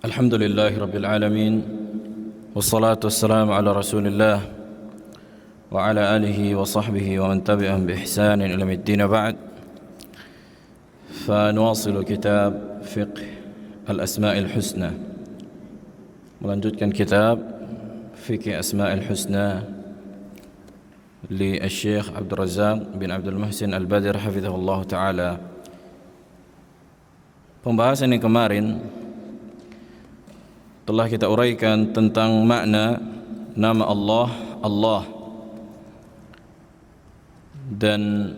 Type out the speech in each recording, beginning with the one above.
Alhamdulillahi Rabbil Alamin. Wassalatu wassalamu ala Rasulillah wa ala alihi wa sahbihi wa man tabi'ahum bi ihsanin ila middin ba'd. Fanuwasilu kitab fiqh al-asma'il husna. Melanjutkan kitab fiqh asma'il husna li Syekh Abdul Razzaq bin Abdul Muhsin Al-Badr hafizahullah ta'ala. Pembahasan yang kemarin telah kita uraikan tentang makna nama Allah, Allah, dan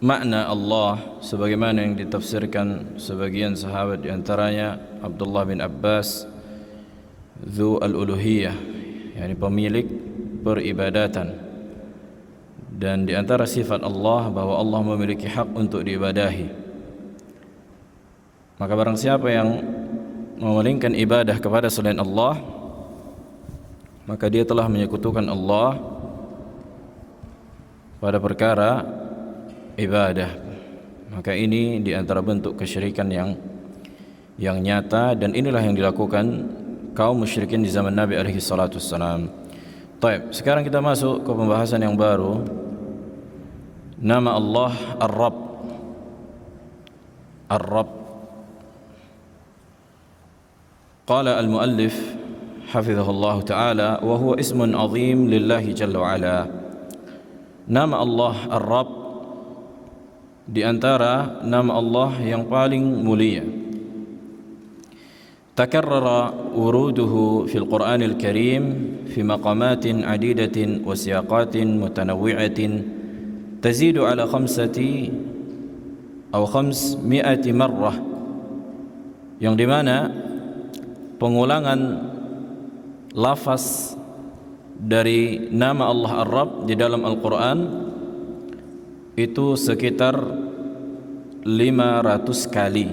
makna Allah sebagaimana yang ditafsirkan sebagian sahabat di antaranya Abdullah bin Abbas, Dzu al-uluhiyah, yakni pemilik peribadatan, dan di antara sifat Allah bahwa Allah memiliki hak untuk diibadahi. Maka barang siapa yang memalingkan ibadah kepada selain Allah, maka dia telah menyekutukan Allah pada perkara ibadah. Maka ini di antara bentuk kesyirikan yang nyata, dan inilah yang dilakukan kaum musyrikin di zaman Nabi alaihi salatu wassalam. Baik, sekarang kita masuk ke pembahasan yang baru. Nama Allah Ar-Rabb. Ar-Rabb. Qala al-muallif hafizahullah ta'ala wa huwa ismun azim lillahi jalla wa ala. Nama Allah Ar-Rabb di antara nama Allah yang paling mulia. Takarrara wuruduhu fil Qur'anil Karim fi maqamatin adidatin wa siyaqatin mutanawwi'atin tazidu ala 500 marrah, yang dimana pengulangan lafaz dari nama Allah Ar-Rabb di dalam Al-Quran itu sekitar 500 kali.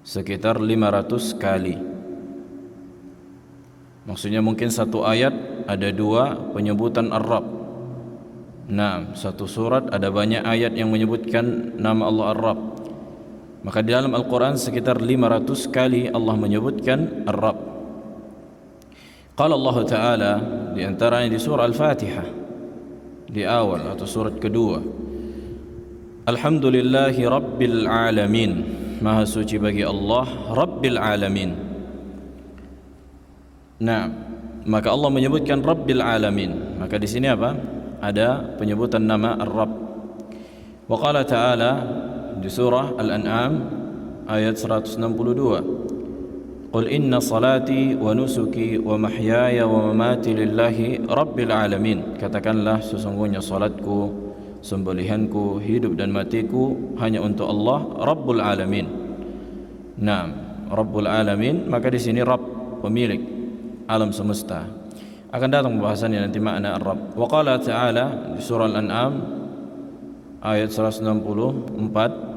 Sekitar 500 kali. Maksudnya mungkin satu ayat ada 2 penyebutan Ar-Rabb. Nah, satu surat ada banyak ayat yang menyebutkan nama Allah Ar-Rabb. Maka di dalam Al-Quran sekitar 500 kali Allah menyebutkan Ar-Rabb. Qala Allah Ta'ala, di antaranya di surah Al-Fatihah di awal atau surat kedua, Alhamdulillahi Rabbil Alamin, Maha suci bagi Allah Rabbil Alamin. Nah, maka Allah menyebutkan Rabbil Alamin. Maka di sini apa? Ada penyebutan nama Ar-Rabb. Wa qala Ta'ala di surah Al-An'am ayat 162, Qul inna salati wa nusuki wa mahyaya wa mamati lillahi Rabbil Alamin. Katakanlah, sesungguhnya salatku, sembelihanku, hidup dan matiku hanya untuk Allah Rabbul Alamin. Nah, Rabbul Alamin, maka di sini Rabb, pemilik alam semesta. Akan datang pembahasannya nanti makna Ar-Rabb. Wa qala Ta'ala di surah Al-An'am ayat 164,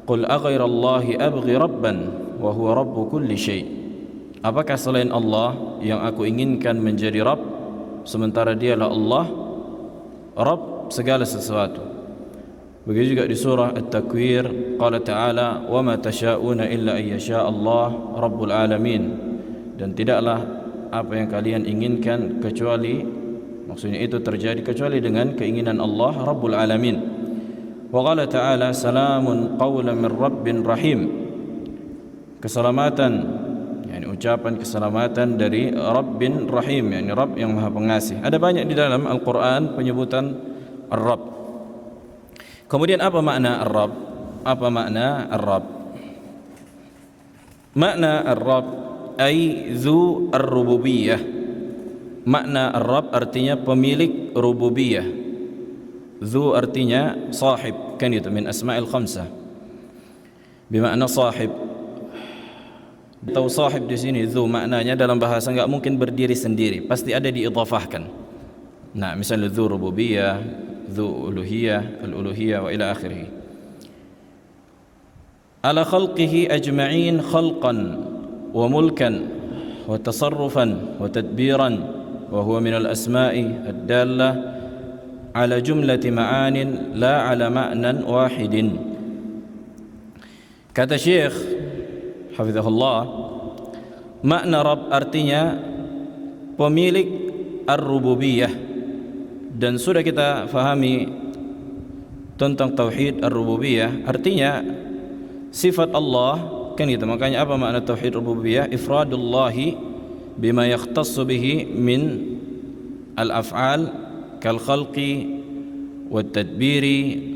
Qul aghairallahi abghi rabban wa huwa rabbu kulli syai'. Apakah selain Allah yang aku inginkan menjadi Rabb, sementara dialah Allah Rabb segala sesuatu. Begitu juga di surah At-Takwir, qala Ta'ala wa ma tasha'una illa an yasha' Allah Rabbul Alamin. Dan tidaklah apa yang kalian inginkan kecuali, maksudnya itu terjadi kecuali dengan keinginan Allah Rabbul Alamin. Wa qala Ta'ala salamun qawlan min Rabbin Rahim. Keselamatan, yakni ucapan keselamatan dari Rabbin Rahim, yakni Rabb yang Maha Pengasih. Ada banyak di dalam Al-Quran penyebutan Ar-Rabb. Kemudian apa makna Ar-Rabb? Apa makna Ar-Rabb? Makna Ar-Rabb ay dzu ar-rububiyah. Makna Ar-Rabb artinya pemilik rububiyah. Dzu artinya sahib, kan itu min asma'il khamsah. Bermakna sahib. Atau sahib di sini dzu maknanya dalam bahasa enggak mungkin berdiri sendiri, pasti ada diidhafahkan. Nah, misalnya dzu rububiyah, dzu uluhiyah, al-uluhiyah wa ila akhirih. Ala khalqihi ajma'in khalqan wa mulkan wa tasarrufan wa tadbiran, wa huwa min al-asma'i ad-dallah ala jumlati ma'anin la ala ma'nan wahidin. Kata Syekh hafizahullah, makna Rabb artinya pemilik ar-rububiyah, dan sudah kita fahami tentang tauhid ar-rububiyah artinya sifat Allah, kan gitu. Makanya apa makna tauhid rububiyah? Ifradullahi bima yakhtassu bihi min al-af'al kal khalqi wat tadbiri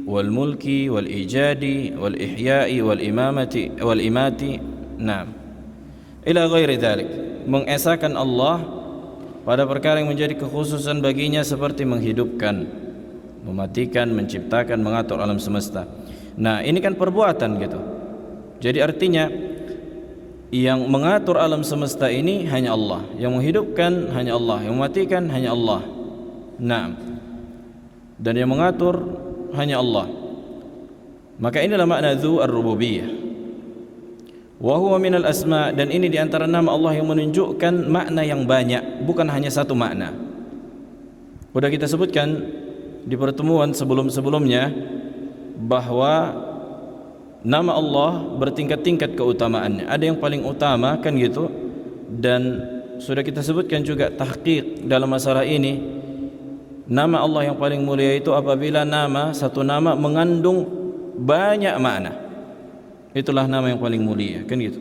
wal mulki wal ijadi wal ihya'i wal imati, nah ila ghairi dzalik, mengesahkan Allah pada perkara yang menjadi kekhususan baginya seperti menghidupkan, mematikan, menciptakan, mengatur alam semesta. Nah, ini kan perbuatan gitu. Jadi artinya yang mengatur alam semesta ini hanya Allah, yang menghidupkan hanya Allah, yang mematikan hanya Allah. Nah, dan yang mengatur hanya Allah. Maka inilah makna dzu ar-rububiyah. Wa huwa minal asma, dan ini diantara nama Allah yang menunjukkan makna yang banyak, bukan hanya satu makna. Sudah kita sebutkan di pertemuan sebelum-sebelumnya bahwa nama Allah bertingkat-tingkat keutamaannya. Ada yang paling utama, kan gitu. Dan sudah kita sebutkan juga tahqiq dalam masalah ini. Nama Allah yang paling mulia itu apabila satu nama mengandung banyak makna. Itulah nama yang paling mulia, kan gitu.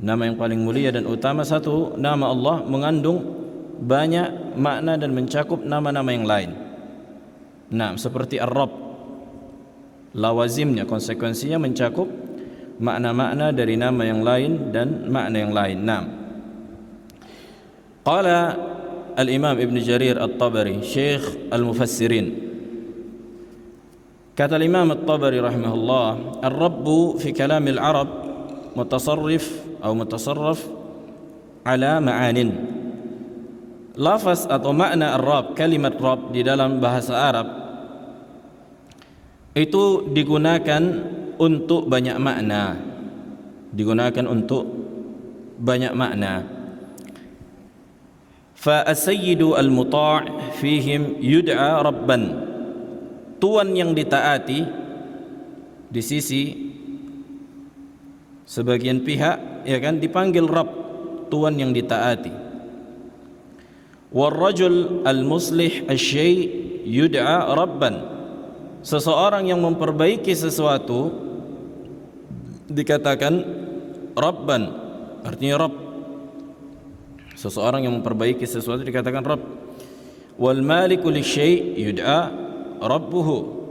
Nama yang paling mulia dan utama, satu nama Allah mengandung banyak makna dan mencakup nama-nama yang lain. Nah, seperti Ar-Rabb, lawazimnya, konsekuensinya mencakup makna-makna dari nama yang lain dan makna yang lain. Nah, qala al-Imam Ibn Jarir At-Tabari, Syekh al-Mufassirin, kata Imam At-Tabari rahimahullah, ar-Rabbu fi kalam al-Arab mutasarrif atau mutasarraf ala ma'anin. Lafaz atau makna ar-Rabb, kalimat Rabb di dalam bahasa Arab itu digunakan untuk banyak makna. Digunakan untuk banyak makna. Fa as-sayyidu al-muta' fihim yud'a rabban. Tuan yang ditaati di sisi sebagian pihak, ya kan, dipanggil Rabb, tuan yang ditaati. Wal rajul al-muslih asy-syai' yud'a rabban. Seseorang yang memperbaiki sesuatu dikatakan rabban, artinya Rabb. Seseorang yang memperbaiki sesuatu dikatakan Rabb. Wal maliku lisyai' yud'a Rabbuhu.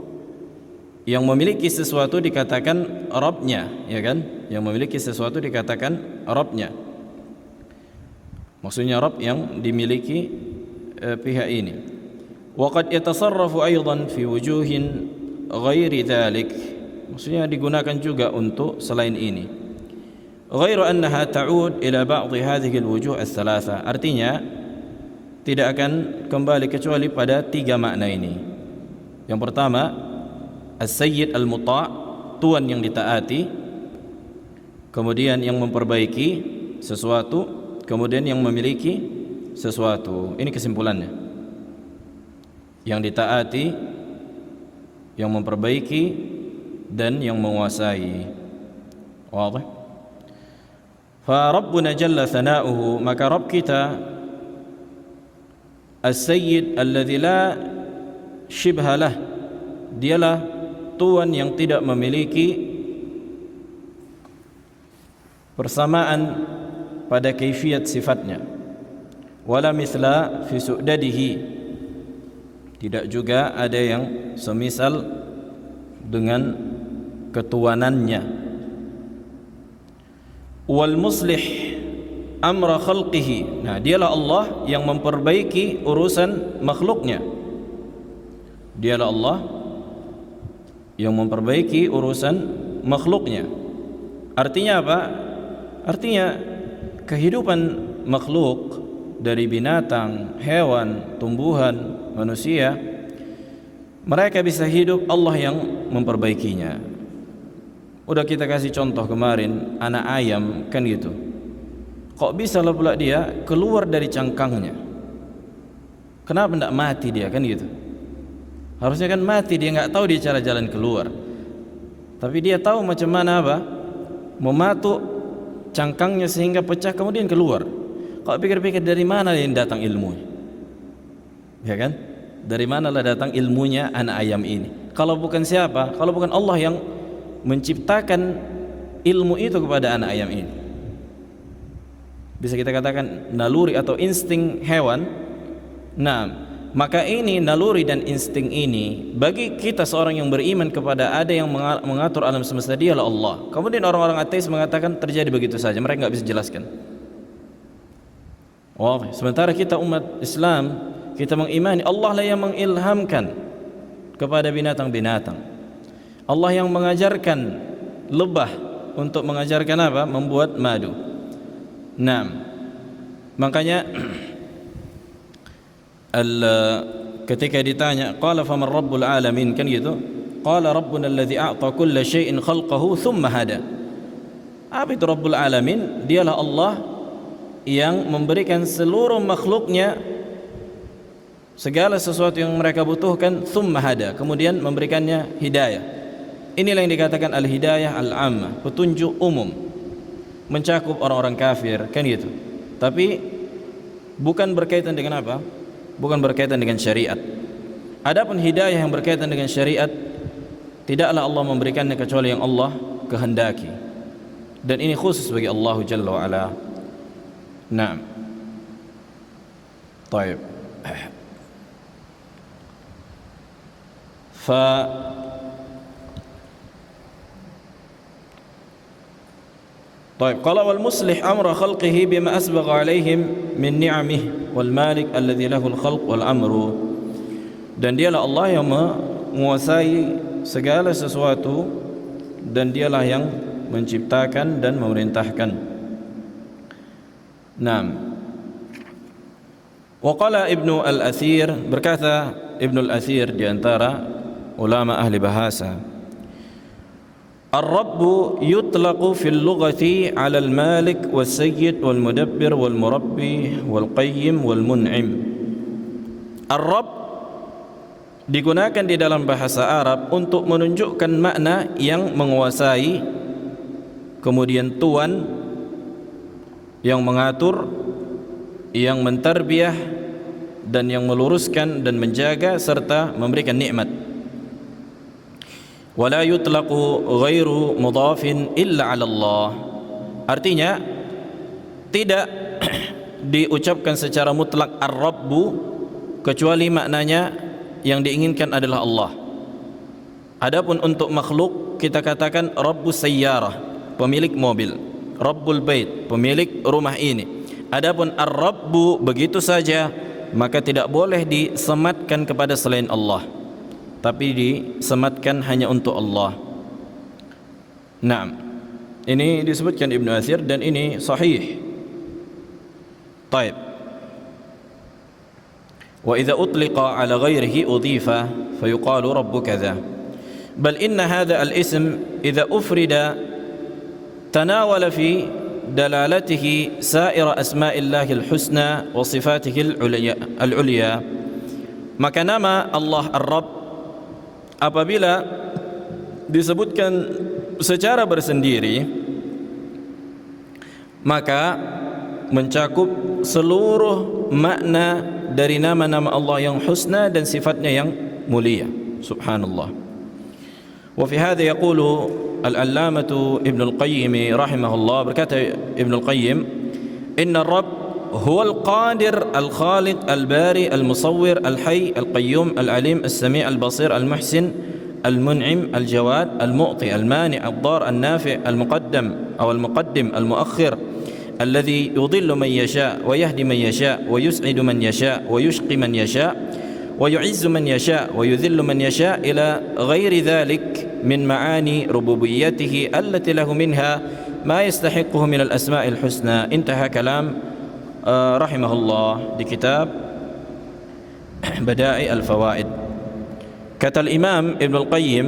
Yang memiliki sesuatu dikatakan Rabbnya, ya kan? Yang memiliki sesuatu dikatakan Rabbnya. Maksudnya Rabb yang dimiliki pihak ini. Wa qad yatasarrafu aidan fi wujuhin ghairi dzalik. Maksudnya digunakan juga untuk selain ini. Ghairu annaha ta'ud ila ba'dhi hadhihi al-wujuh ats-tsalatsa. Artinya tidak akan kembali kecuali pada tiga makna ini. Yang pertama, as-sayyid al-muta', tuan yang ditaati, kemudian yang memperbaiki sesuatu, kemudian yang memiliki sesuatu. Ini kesimpulannya. Yang ditaati, yang memperbaiki, dan yang menguasai. Wadah? Fa Rabbuna jalla thana'uhu, maka Rabb kita as-sayyid alladzi la syibhalah, dialah tuan yang tidak memiliki persamaan pada kaifiat sifatnya, wala mithla fi su'dadihi, tidak juga ada yang semisal dengan ketuanannya. Wal muslih amra khalqihi, nah dialah Allah yang memperbaiki urusan makhluknya. Dialah Allah yang memperbaiki urusan makhluknya. Artinya apa? Artinya kehidupan makhluk dari binatang, hewan, tumbuhan, manusia, mereka bisa hidup, Allah yang memperbaikinya. Udah kita kasih contoh kemarin, anak ayam, kan gitu. Kok bisa lah pula dia keluar dari cangkangnya? Kenapa tidak mati dia, kan gitu? Harusnya kan mati, dia nggak tahu dia cara jalan keluar. Tapi dia tahu macam mana apa? mematuk cangkangnya sehingga pecah kemudian keluar. Kalau pikir-pikir, dari mana yang datang ilmu? Ya kan? Dari manalah datang ilmunya anak ayam ini? Kalau bukan siapa? Kalau bukan Allah yang menciptakan ilmu itu kepada anak ayam ini. Bisa kita katakan naluri atau insting hewan. Nah, maka ini naluri dan insting ini bagi kita seorang yang beriman kepada ada yang mengatur alam semesta, dialah Allah. Kemudian orang-orang ateis mengatakan terjadi begitu saja, mereka nggak bisa jelaskan. Sementara kita umat Islam, kita mengimani Allah lah yang mengilhamkan kepada binatang-binatang. Allah yang mengajarkan lebah untuk mengajarkan apa? Membuat madu. Nah, makanya ketika ditanya, qala faman rabbul alamin, kan gitu, qala rabbuna alladhi a'ta kulla syai'in khalqahu thumma hada. Apa itu rabbul alamin? Dialah Allah yang memberikan seluruh makhluknya segala sesuatu yang mereka butuhkan, thumma hada, kemudian memberikannya hidayah. Inilah yang dikatakan al-hidayah al-ammah, petunjuk umum, mencakup orang-orang kafir, kan gitu. Tapi bukan berkaitan dengan apa? Bukan berkaitan dengan syariat. Adapun hidayah yang berkaitan dengan syariat, tidaklah Allah memberikannya kecuali yang Allah kehendaki. Dan ini khusus bagi Allah Jalla wa Ala. Naam. Baik. طيب قال والمصلح أمر خلقه بما أسبغ عليهم من نعمه والمالك الذي له الخلق والأمر. Dan dialah Allah yang menguasai segala sesuatu, dan dialah yang menciptakan dan memerintahkan. Naam. Waqala Ibnu Al-Athir, berkata Ibnu Al-Athir di antara ulama ahli bahasa, Ar-Rabbu yutlaqu fil lughati 'ala al-Malik was-Sayyid wal-Mudabbir wal-Murabbi wal-Qayyim wal-Mun'im. Ar-Rabb digunakan di dalam bahasa Arab untuk menunjukkan makna yang menguasai, kemudian Tuan yang mengatur, yang mentarbiyah, dan yang meluruskan dan menjaga serta memberikan nikmat. Wala yutlaqu ghairu mudhafin illa 'ala Allah. Artinya tidak diucapkan secara mutlak ar-rabbu kecuali maknanya yang diinginkan adalah Allah. Adapun untuk makhluk kita katakan rabbus sayyarah, pemilik mobil, rabbul bait, pemilik rumah ini. Adapun ar-rabbu begitu saja, maka tidak boleh disematkan kepada selain Allah, tapi disematkan hanya untuk Allah. Naam. Ini disebutkan Ibnu Athir dan ini sahih. Taib. Wa idza utliqa ala ghairihi udhifa fayuqalu rabbu kadza. Bal inna hadha al-ism idza ufrida tanawala fi dalalatihi sa'ira asma'illahil husna wa sifatihil al-ulya. Maka nama Allah Ar-Rabb apabila disebutkan secara bersendiri, maka mencakup seluruh makna dari nama-nama Allah yang husna dan sifatnya yang mulia. Subhanallah. Wa fi hadha yaqulu al-allamatu Ibn al-Qayyim rahimahullah, berkata Ibn al-Qayyim, inna ar-Rabb huwa al-qadir al-khaliq al-bari al-musawwir al-hayy al-qayyum al-alim al-sami' al-basir al-muhsin al-mun'im al-jawad al-mu'ti al-mani' al-dar al-nafi' al-muqaddam aw al-muqaddim al-muakhir alladhi yudhillu man yasha' wa yahdi man yasha' wa yus'idu man yasha' wa yushqi man yasha' wa yu'izzu man yasha' wa yudhillu man yasha' ila ghairi dhalik min ma'ani rububiyyatihi allati lahu minha ma yastahiquhu min al-asma'il husna. Intaha kalam rahimahullah di kitab Bada'i al-Fawaid. Kata Imam Ibn al-Qayyim,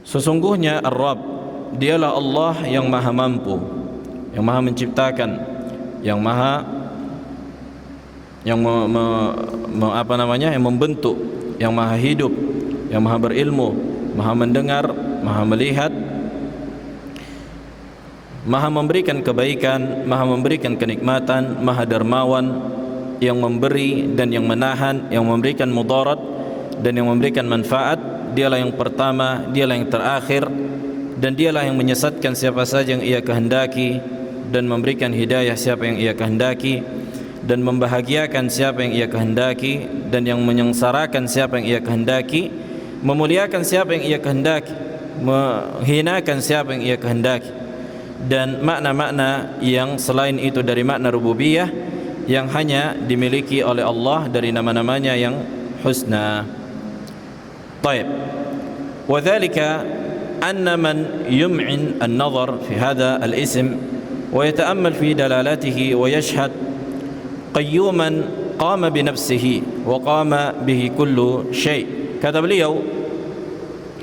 sesungguhnya Ar-Rabb dialah Allah yang maha mampu, yang maha menciptakan, yang maha yang yang membentuk, yang maha hidup, yang maha berilmu, maha mendengar, maha melihat, Maha memberikan kebaikan, Maha memberikan kenikmatan, Maha dermawan, yang memberi dan yang menahan, yang memberikan mudarat dan yang memberikan manfaat. Dialah yang pertama, dialah yang terakhir, dan dialah yang menyesatkan siapa saja yang ia kehendaki, dan memberikan hidayah siapa yang ia kehendaki, dan membahagiakan siapa yang ia kehendaki, dan yang menyengsarakan siapa yang ia kehendaki, memuliakan siapa yang ia kehendaki, menghinakan siapa yang ia kehendaki. Dan makna-makna yang selain itu dari makna rububiyah yang hanya dimiliki oleh Allah dari nama-namanya yang husna. Baik. وذلك أن من يمعن النظر في هذا الاسم ويتأمل في دلالته ويشهد قيوما قام بنفسه وقام به كل شيء. Kata beliau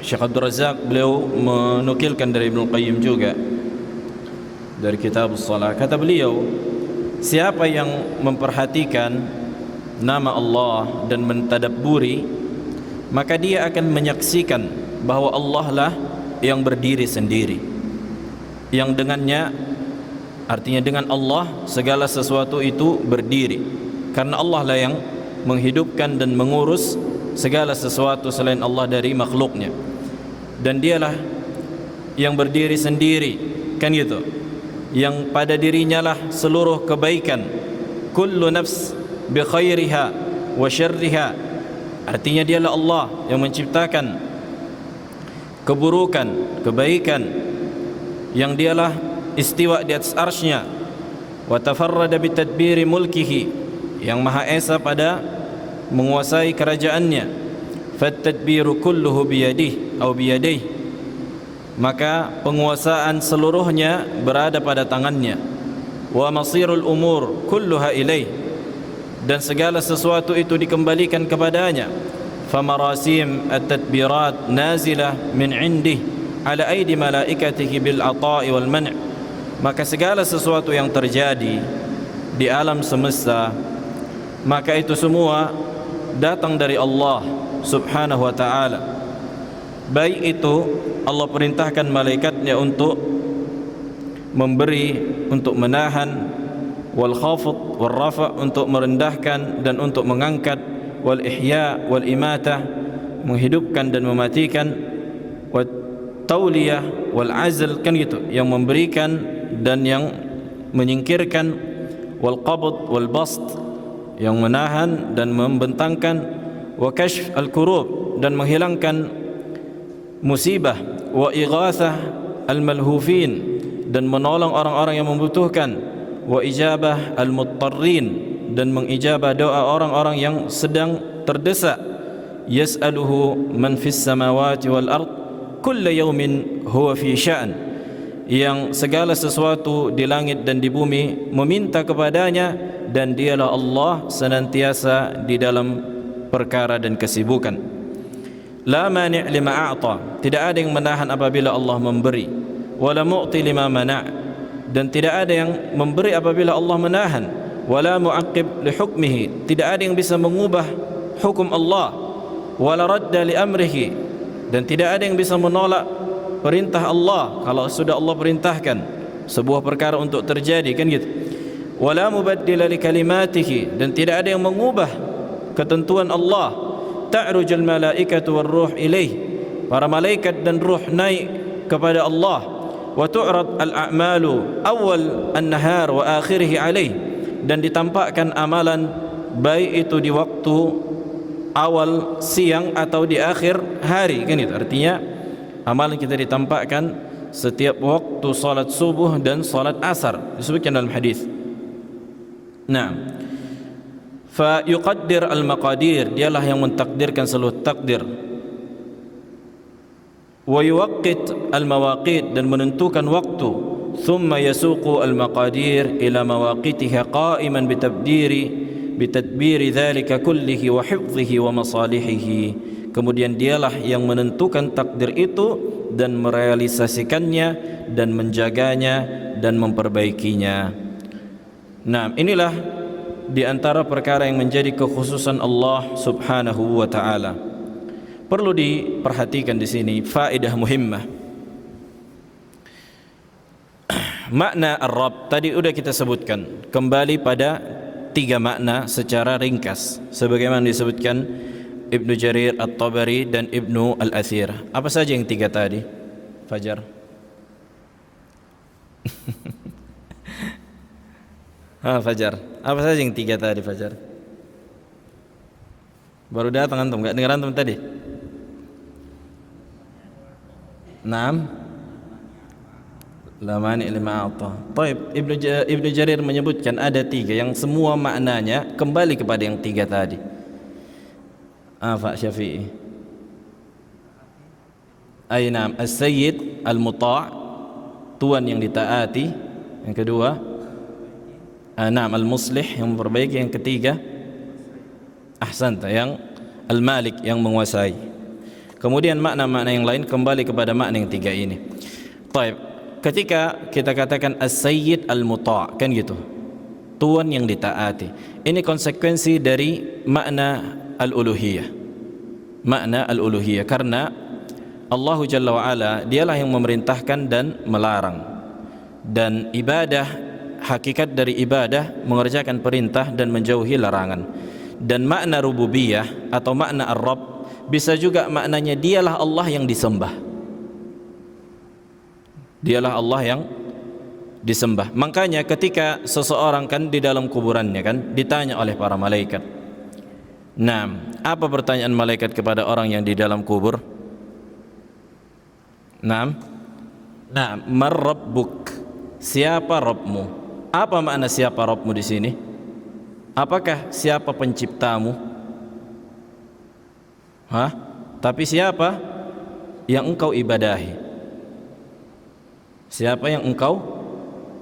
Syekh Abdul Razak, beliau menukilkan dari Ibnu Qayyim juga dari kitab As-Salah. Kata beliau, siapa yang memperhatikan nama Allah dan mentadabburi, maka dia akan menyaksikan bahwa Allah lah yang berdiri sendiri, yang dengannya, artinya dengan Allah segala sesuatu itu berdiri, karena Allah lah yang menghidupkan dan mengurus segala sesuatu selain Allah dari makhluknya, dan dialah yang berdiri sendiri, kan gitu, yang pada dirinya lah seluruh kebaikan. Kullu nafs bi khairiha wa syarriha, artinya dialah Allah yang menciptakan keburukan, kebaikan, yang dialah istiwa di atas arsy-Nya. Wa tafarrada bi tadbiri mulkihi, yang maha esa pada menguasai kerajaannya. Fat tadbiru kulluhu bi yadihi atau bi yadayhi, maka penguasaan seluruhnya berada pada tangannya. Wa masirul umur kulluha ilaih, dan segala sesuatu itu dikembalikan kepadanya. Famarasim at-tadbirat nazilah min indih ala aidi malaikatihi bil ata'i wal man', maka segala sesuatu yang terjadi di alam semesta, maka itu semua datang dari Allah subhanahu wa ta'ala. Baik itu Allah perintahkan malaikatnya untuk memberi, untuk menahan, wal khafd wal rafa', untuk merendahkan dan untuk mengangkat, wal ihya wal imatah, menghidupkan dan mematikan, wat tauliyah wal azl, kan gitu, yang memberikan dan yang menyingkirkan, wal qabd wal bast, yang menahan dan membentangkan, wa kashf al kurub, dan menghilangkan musibah, wa ighathah al-malhufin, dan menolong orang-orang yang membutuhkan, wa ijabah al-muttarrin, dan mengijabah doa orang-orang yang sedang terdesak. Yas'aluhu man fis samawati wal ard kulla yawmin huwa fi sya'n, yang segala sesuatu di langit dan di bumi meminta kepadanya, dan dialah Allah senantiasa di dalam perkara dan kesibukan. La mani' lima a'ta, tidak ada yang menahan apabila Allah memberi. Wala mu'ti lima mana', dan tidak ada yang memberi apabila Allah menahan. Wala mu'aqib li hukmihi, tidak ada yang bisa mengubah hukum Allah. Wala radda li amrihi, dan tidak ada yang bisa menolak perintah Allah kalau sudah Allah perintahkan sebuah perkara untuk terjadi, kan gitu. Wala mubaddila li kalimatihi, dan tidak ada yang mengubah ketentuan Allah. Ta'rujul malaikatu war ruh ilaih, para malaikat dan ruh naik kepada Allah. Wa tu'rad al-a'malu awal an-nahar wa akhirih alaih, dan ditampakkan amalan baik itu di waktu awal siang atau di akhir hari, kan itu. Artinya amalan kita ditampakkan setiap waktu salat subuh dan salat asar, disebutkan dalam hadis. Nah, fa yuqaddir al-maqadir, dialah yang mentakdirkan seluruh takdir. Wa yuwaqqit al-mawaqit, dan menentukan waktu. Thumma yasuqu al-maqadir ila mawaqitiha qa'iman bitadbiri dhalika kullihi wa hifdhihi wa masalihihi. Kemudian dialah yang menentukan takdir itu dan merealisasikannya dan menjaganya dan memperbaikinya. Nah, inilah di antara perkara yang menjadi kekhususan Allah Subhanahu wa taala. Perlu diperhatikan di sini faedah muhimmah. Makna Ar-Rabb tadi udah kita sebutkan. Kembali pada 3 makna secara ringkas sebagaimana disebutkan Ibnu Jarir At-Tabari dan Ibnu Al-Athir. Apa saja yang 3 tadi? Fajar. Fajar. Apa saja yang 3 tadi, Fajar? Baru datang antum, enggak dengar antum tadi? 6 La mani lima a'ta. Baik, Ibnu Jarir menyebutkan ada 3 yang semua maknanya kembali kepada yang 3 tadi. Pak Syafi'i. Ainam as-sayyid al-muta', tuan yang ditaati. Yang kedua, anam al-muslih, yang memperbaiki. Yang ketiga, ahsanta, yang al-malik, yang menguasai. Kemudian makna-makna yang lain kembali kepada makna yang 3 ini. Baik. Ketika kita katakan as-sayyid al-muta', kan gitu, tuan yang ditaati, ini konsekuensi dari makna al-uluhiyah. Makna al-uluhiyah, karena Allah Jalla wa'ala dialah yang memerintahkan dan melarang. Dan ibadah, hakikat dari ibadah mengerjakan perintah dan menjauhi larangan. Dan makna rububiyah atau makna ar-rabb bisa juga maknanya dialah Allah yang disembah. Dialah Allah yang disembah. Makanya ketika seseorang kan di dalam kuburannya kan ditanya oleh para malaikat. Nah, apa pertanyaan malaikat kepada orang yang di dalam kubur? Nah, man rabbuk? Siapa Rabbmu? Apa makna siapa Rabbmu di sini? Apakah siapa penciptamu? Tapi siapa yang engkau ibadahi? Siapa yang engkau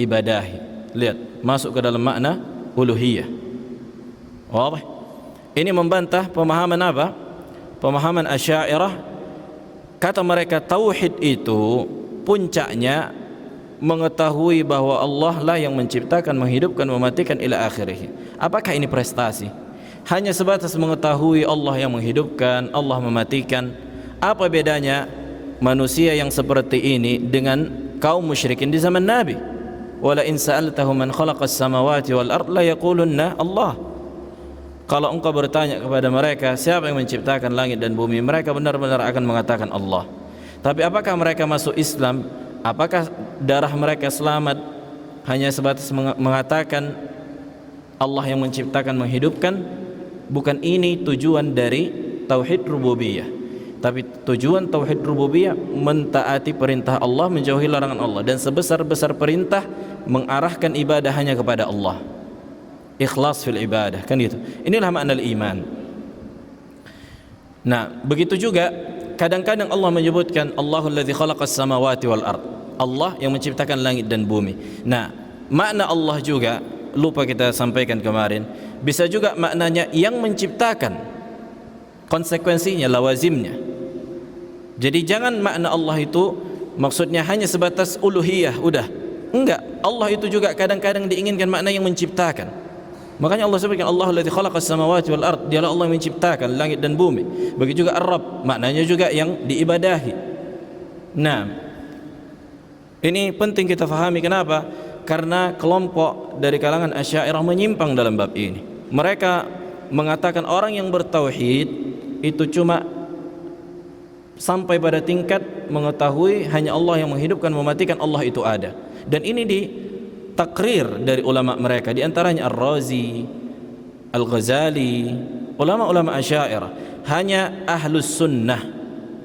ibadahi? Lihat, masuk ke dalam makna uluhiyah. Wadah. Ini membantah pemahaman apa? Pemahaman Asy'ariyah. Kata mereka tauhid itu puncaknya mengetahui bahwa Allah lah yang menciptakan, menghidupkan, mematikan ila akhirih. Apakah ini prestasi? Hanya sebatas mengetahui Allah yang menghidupkan, Allah mematikan. Apa bedanya manusia yang seperti ini dengan kaum musyrikin di zaman Nabi? Wala in sa'altahum man khalaqas samawati wal ard la yaqulunna Allah. Kalau engkau bertanya kepada mereka siapa yang menciptakan langit dan bumi, mereka benar-benar akan mengatakan Allah. Tapi apakah mereka masuk Islam? Apakah darah mereka selamat hanya sebatas mengatakan Allah yang menciptakan, menghidupkan? Bukan ini tujuan dari tauhid rububiyah. Tapi tujuan tauhid rububiyah mentaati perintah Allah, menjauhi larangan Allah, dan sebesar-besar perintah mengarahkan ibadah hanya kepada Allah. Ikhlas fil ibadah, kan gitu. Inilah makna iman. Nah, begitu juga kadang-kadang Allah menyebutkan Allahul ladzi khalaqas samawati wal ard. Allah yang menciptakan langit dan bumi. Nah, makna Allah juga lupa kita sampaikan kemarin, bisa juga maknanya yang menciptakan, konsekuensinya, lawazimnya. Jadi jangan makna Allah itu maksudnya hanya sebatas uluhiyah, udah. Enggak, Allah itu juga kadang-kadang diinginkan makna yang menciptakan. Makanya Allah sebutkan Allahul ladzi khalaqas samawati wal ard, dialah Allah yang menciptakan langit dan bumi. Begitu juga Ar-Rabb, maknanya juga yang diibadahi. Nah, ini penting kita fahami. Kenapa? Karena kelompok dari kalangan Asy'ariyah menyimpang dalam bab ini. Mereka mengatakan orang yang bertauhid itu cuma sampai pada tingkat mengetahui hanya Allah yang menghidupkan, mematikan, Allah itu ada. Dan ini ditakrir dari ulama mereka, di antaranya Ar-Razi, Al-Ghazali, ulama-ulama Asy'ariyah. Hanya ahlus sunnah,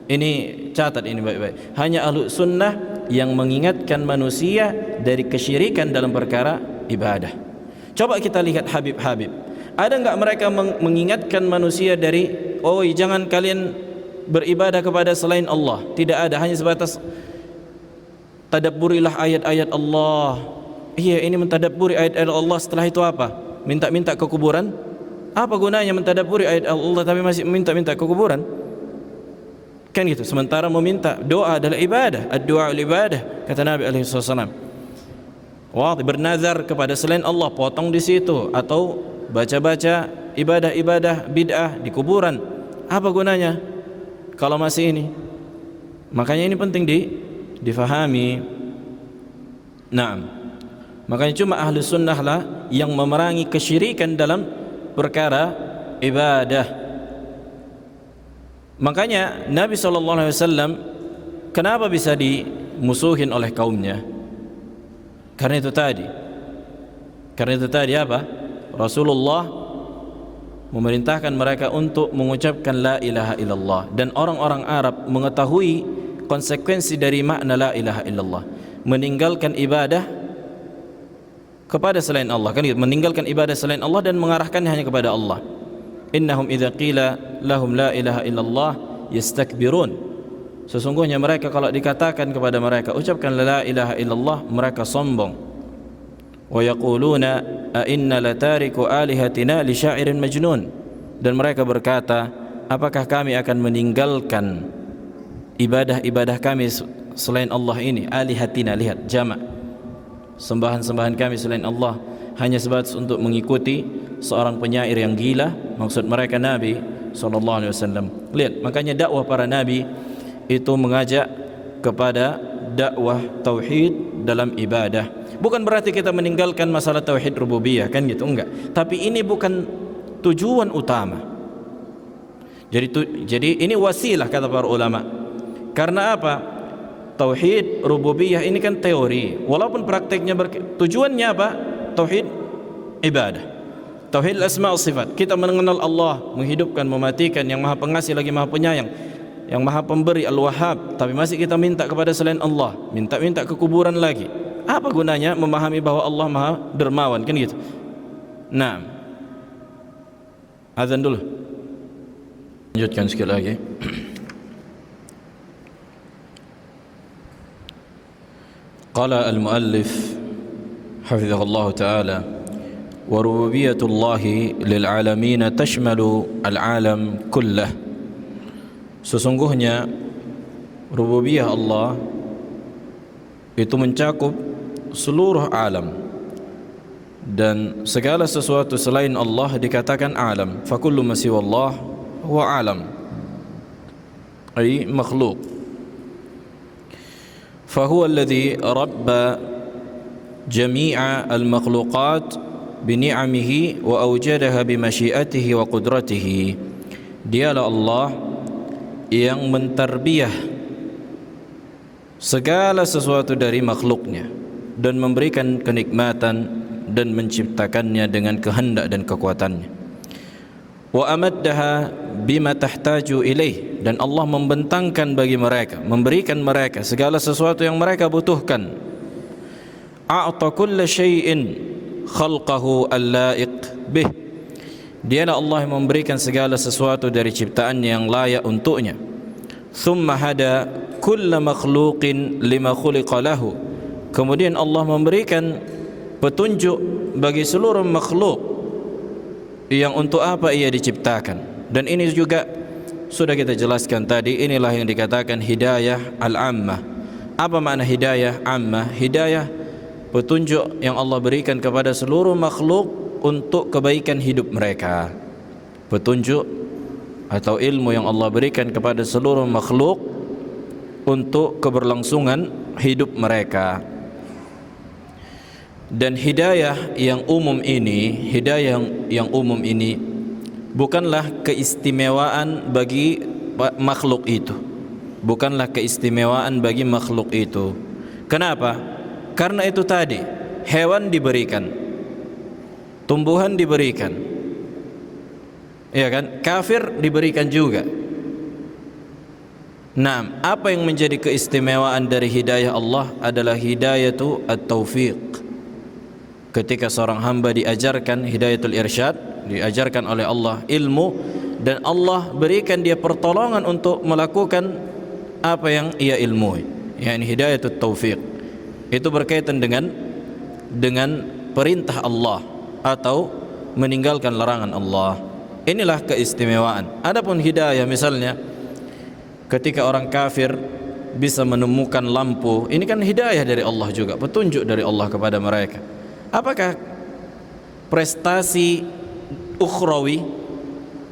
ini catat ini baik-baik, hanya ahlus sunnah yang mengingatkan manusia dari kesyirikan dalam perkara ibadah. Coba kita lihat Habib-habib, ada enggak mereka mengingatkan manusia dari jangan kalian beribadah kepada selain Allah? Tidak ada, hanya sebatas tadabburilah ayat-ayat Allah. Iya, ini mentadabburi ayat-ayat Allah, setelah itu apa? Minta-minta ke kuburan? Apa gunanya mentadabburi ayat Allah tapi masih minta-minta ke kuburan? Kan gitu. Sementara meminta, doa adalah ibadah, ad-du'a ibadah, kata Nabi alaihi wasallam. Bernazar kepada selain Allah, potong di situ, atau baca-baca ibadah-ibadah bid'ah di kuburan. Apa gunanya kalau masih ini? Makanya ini penting difahami. Naam. Makanya cuma ahli sunnah lah yang memerangi kesyirikan dalam perkara ibadah. Makanya Nabi SAW kenapa bisa dimusuhin oleh kaumnya? Karena itu tadi apa? Rasulullah memerintahkan mereka untuk mengucapkan la ilaha illallah, dan orang-orang Arab mengetahui konsekuensi dari makna la ilaha illallah, meninggalkan ibadah kepada selain Allah, kan gitu, meninggalkan ibadah selain Allah dan mengarahkannya hanya kepada Allah. Innahum idza qila lahum la ilaha illallah yastakbirun. Sesungguhnya mereka kalau dikatakan kepada mereka ucapkan la ilaha illallah, mereka sombong. Wa yaquluna a inna latariku alihatina li syairin majnun. Dan mereka berkata, apakah kami akan meninggalkan ibadah-ibadah kami selain Allah ini? Alihatina, lihat jamak, sembahan-sembahan kami selain Allah hanya sebatas untuk mengikuti seorang penyair yang gila. Maksud mereka Nabi SAW. Lihat, makanya dakwah para nabi itu mengajak kepada dakwah tauhid dalam ibadah. Bukan berarti kita meninggalkan masalah tauhid rububiyah, kan gitu, enggak. Tapi ini bukan tujuan utama. Jadi ini wasilah kata para ulama. Karena apa? Tauhid rububiyah ini kan teori, walaupun prakteknya tujuannya apa? Tauhid ibadah, tauhid asma wa sifat. Kita mengenal Allah, menghidupkan, mematikan, yang maha pengasih lagi maha penyayang, yang maha pemberi, al-wahhab. Tapi masih kita minta kepada selain Allah, minta ke kuburan lagi. Apa gunanya memahami bahwa Allah maha dermawan, kan gitu. Nah, azan dulu, lanjutkan sekali lagi. Qala al-muallif hafizahullah ta'ala, wa rububiyatullahi lil alamin tashmalu al-alam kullah. Sesungguhnya rububiyah Allah itu mencakup seluruh alam, dan segala sesuatu selain Allah dikatakan alam. Fa kullu ma siwa Allah huwa alam, ay makhluk. Fa huwa alladhi rabba jami'a al-makhluqat bi ni'amihi wa awjadaha bi masyiatihi wa qudratihi. Dialah Allah yang mentarbiyah segala sesuatu dari makhluknya dan memberikan kenikmatan dan menciptakannya dengan kehendak dan kekuatannya. Wa amaddaha bima tahtaju ilaih, dan Allah membentangkan bagi mereka, memberikan mereka segala sesuatu yang mereka butuhkan. A'ta kulla syai'in khalqahu al-la'iq bih. Dialah Allah yang memberikan segala sesuatu dari ciptaannya yang layak untuknya. Thumma hada kulla makhluqin lima khuliqa lahu. Kemudian Allah memberikan petunjuk bagi seluruh makhluk yang untuk apa ia diciptakan. Dan ini juga sudah kita jelaskan tadi, inilah yang dikatakan hidayah al-ammah. Apa makna hidayah ammah? Hidayah, petunjuk yang Allah berikan kepada seluruh makhluk untuk kebaikan hidup mereka. Petunjuk atau ilmu yang Allah berikan kepada seluruh makhluk untuk keberlangsungan hidup mereka. Dan hidayah yang umum ini, bukanlah keistimewaan bagi makhluk itu. Bukanlah keistimewaan bagi makhluk itu. Kenapa? Karena itu tadi, hewan diberikan, tumbuhan diberikan, ya kan? Kafir diberikan juga. Nah, apa yang menjadi keistimewaan dari hidayah Allah adalah hidayatu at-taufiq. Ketika seorang hamba diajarkan hidayatul irsyad, diajarkan oleh Allah ilmu, dan Allah berikan dia pertolongan untuk melakukan apa yang ia ilmui, yakni hidayatul taufiq. Itu berkaitan dengan perintah Allah atau meninggalkan larangan Allah. Inilah keistimewaan. Adapun hidayah, misalnya ketika orang kafir bisa menemukan lampu, ini kan hidayah dari Allah juga, petunjuk dari Allah kepada mereka. Apakah prestasi ukhrawi,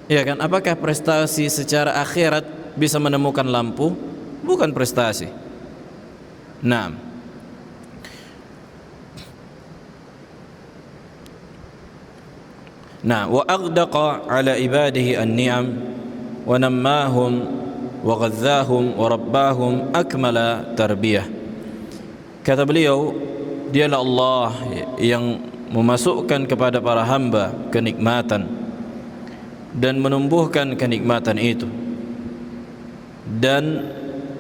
ya kan? Apakah prestasi secara akhirat bisa menemukan lampu? Bukan prestasi. Nah, Nah, wa aghdaqa ala ibadihi an-ni'am wa nammahum wa ghadzahum wa rabbahum akmala tarbiyah. Kata beliau, dialah Allah yang memasukkan kepada para hamba kenikmatan dan menumbuhkan kenikmatan itu dan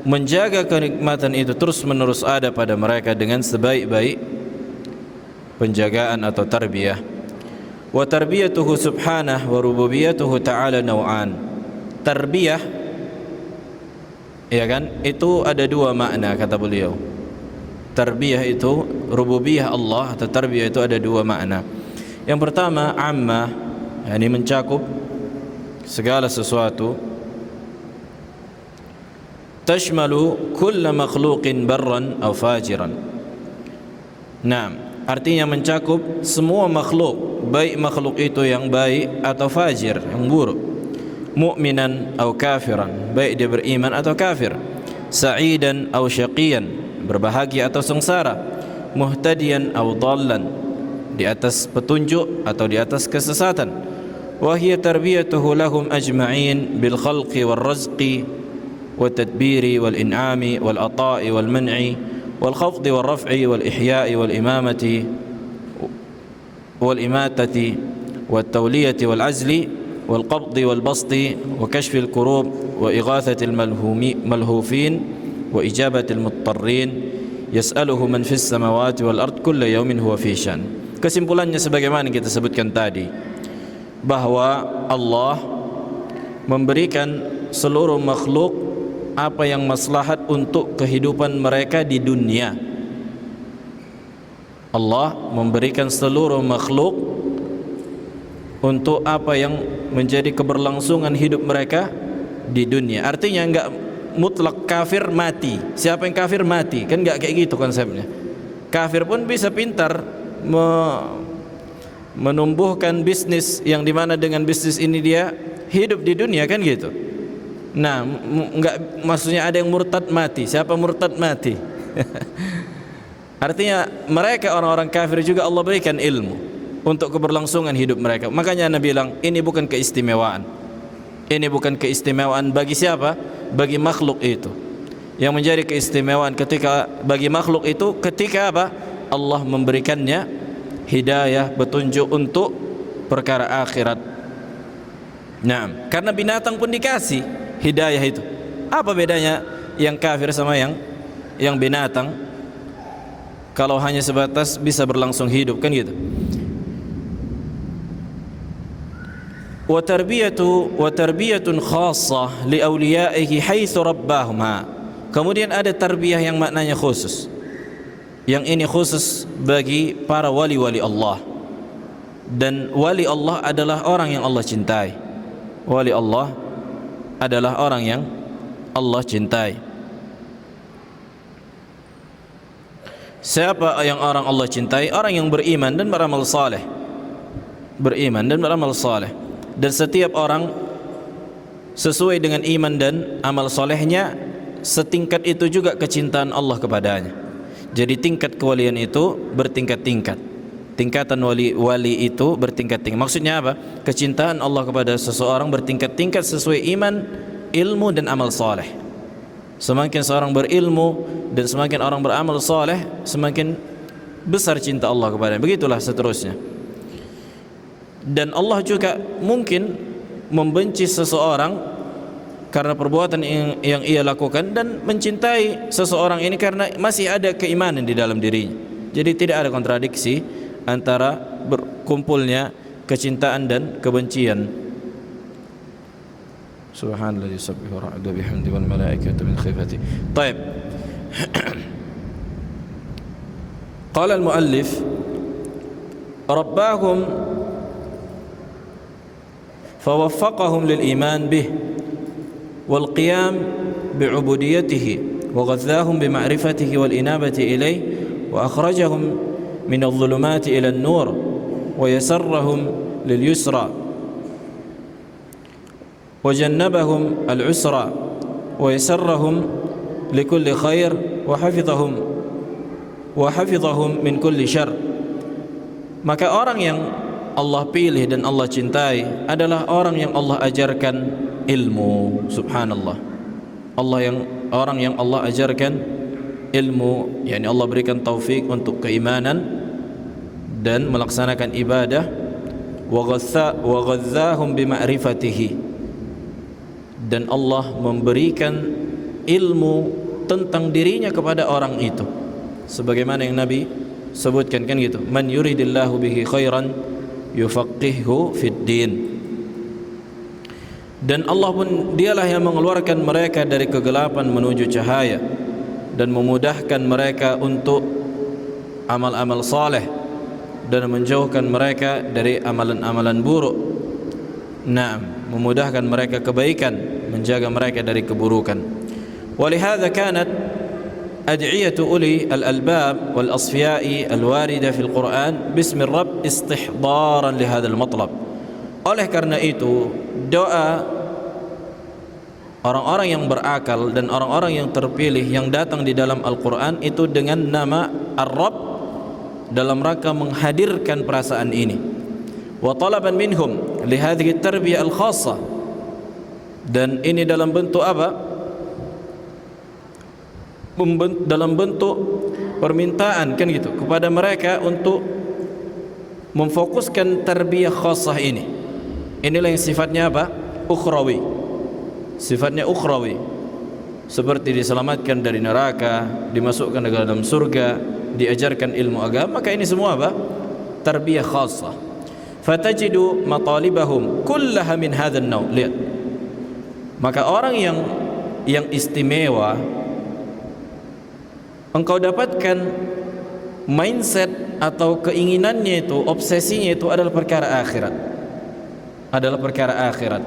menjaga kenikmatan itu terus menerus ada pada mereka dengan sebaik-baik penjagaan atau tarbiyah. Wa tarbiyatuhu subhanahu wa rububiyatuhu ta'ala naw'an. Tarbiyah, ya kan, itu ada dua makna kata beliau. Tarbiyah itu, rububiyah Allah atau tarbiyah itu ada dua makna. Yang pertama amma, yakni mencakup segala sesuatu. Tashmalu kulla makhluqin barran aw fajiran. Nah, artinya mencakup semua makhluk, baik makhluk itu yang baik atau fajir, yang buruk. Mu'minan aw kafiran, baik dia beriman atau kafir. Sa'idan aw syaqiyan, berbahagia atau sengsara. Muhtadiyan aw dhallan, di atas petunjuk atau di atas kesesatan. Wa hiya tarbiyatuhu lahum ajma'in bil khalqi wal razqi wat tadbiri wal in'ami wal ata'i wal man'i wal khafdi wal raf'i wal ihya'i wal imamati wal imatati wat tawliyati wal azli wal qabdi wal basti wa kashfi al kurub wa ighathati al malhufin wa ijabati al muttarrin yas'aluhu man fis samawati wal ard kulla yawmin huwa fi shan. Kesimpulannya sebagaimana kita sebutkan tadi, bahwa Allah memberikan seluruh makhluk apa yang maslahat untuk kehidupan mereka di dunia. Allah memberikan seluruh makhluk untuk apa yang menjadi keberlangsungan hidup mereka di dunia. Artinya enggak mutlak kafir mati. Siapa yang kafir mati, kan enggak kayak gitu konsepnya. Kafir pun bisa pintar menumbuhkan bisnis yang dimana dengan bisnis ini dia hidup di dunia, kan gitu. Nah, enggak, maksudnya ada yang murtad mati. Siapa murtad mati? Artinya mereka orang-orang kafir juga Allah berikan ilmu untuk keberlangsungan hidup mereka. Makanya Nabi bilang, ini bukan keistimewaan. Ini bukan keistimewaan bagi siapa? Bagi makhluk itu. Yang menjadi keistimewaan ketika bagi makhluk itu ketika apa? Allah memberikannya hidayah, petunjuk untuk perkara akhirat. Nah, karena binatang pun dikasih hidayah itu. Apa bedanya yang kafir sama yang binatang? Kalau hanya sebatas bisa berlangsung hidup, kan gitu. Wa tarbiyatun khassah li awliyaihi haitsu rabbahum. Kemudian ada tarbiyah yang maknanya khusus. Yang ini khusus bagi para wali-wali Allah. Dan wali Allah adalah orang yang Allah cintai. Wali Allah adalah orang yang Allah cintai. Siapa yang orang Allah cintai? Orang yang beriman dan beramal saleh. Beriman dan beramal saleh. Dan setiap orang sesuai dengan iman dan amal solehnya, setingkat itu juga kecintaan Allah kepadanya. Jadi tingkat kewalian itu bertingkat-tingkat. Tingkatan wali itu bertingkat-tingkat. Maksudnya apa? Kecintaan Allah kepada seseorang bertingkat-tingkat sesuai iman, ilmu dan amal saleh. Semakin seorang berilmu dan semakin orang beramal saleh, semakin besar cinta Allah kepadanya. Begitulah seterusnya. Dan Allah juga mungkin membenci seseorang karena perbuatan yang ia lakukan, dan mencintai seseorang ini karena masih ada keimanan di dalam dirinya. Jadi tidak ada kontradiksi antara berkumpulnya kecintaan dan kebencian. Subhanallah yusabbihu ra'du bihamdi wal malaikatu min khifati. Baik. Qala al-muallif rabbahum فوفقهم للإيمان به والقيام بعبوديته وغذاهم بمعرفته والإنابة إليه وأخرجهم من الظلمات إلى النور ويسرهم لليسرى وجنبهم العسرى ويسرهم لكل خير وحفظهم من كل شر. Maka orang yang Allah pilih dan Allah cintai adalah orang yang Allah ajarkan ilmu. Subhanallah. Orang yang Allah ajarkan ilmu, yakni Allah berikan taufik untuk keimanan dan melaksanakan ibadah. Wa ghazzahum bima'rifatihi, dan Allah memberikan ilmu tentang dirinya kepada orang itu, sebagaimana yang Nabi sebutkan kan gitu, man yuridillahu bihi khairan yufaqihhu fid din. Dan Allah pun dialah yang mengeluarkan mereka dari kegelapan menuju cahaya dan memudahkan mereka untuk amal-amal saleh dan menjauhkan mereka dari amalan-amalan buruk. Memudahkan mereka kebaikan, menjaga mereka dari keburukan. Walihada kanat ad'iyatu uli al-albab wal-asfiya'i al-warida fil Quran bismi Rabb istihdaran li hadzal matlab. Oleh karena itu, doa orang-orang yang berakal dan orang-orang yang terpilih yang datang di dalam Al-Quran itu dengan nama Ar-Rabb, dalam rangka menghadirkan perasaan ini. Wa talaban minhum li hadhihi at-tarbiyah al-khassah, dan ini dalam bentuk apa? Dalam bentuk permintaan kan gitu kepada mereka untuk memfokuskan tarbiyah khassah ini. Inilah yang sifatnya apa? Ukhrawi. Sifatnya ukhrawi, seperti diselamatkan dari neraka, dimasukkan ke dalam surga, diajarkan ilmu agama. Maka ini semua apa? Tarbiyah khassah. Fatajidu matalibahum kullaha min hadzal naw. Lihat, maka orang yang istimewa, engkau dapatkan mindset atau keinginannya itu, obsesinya itu adalah perkara akhirat, adalah perkara akhirat.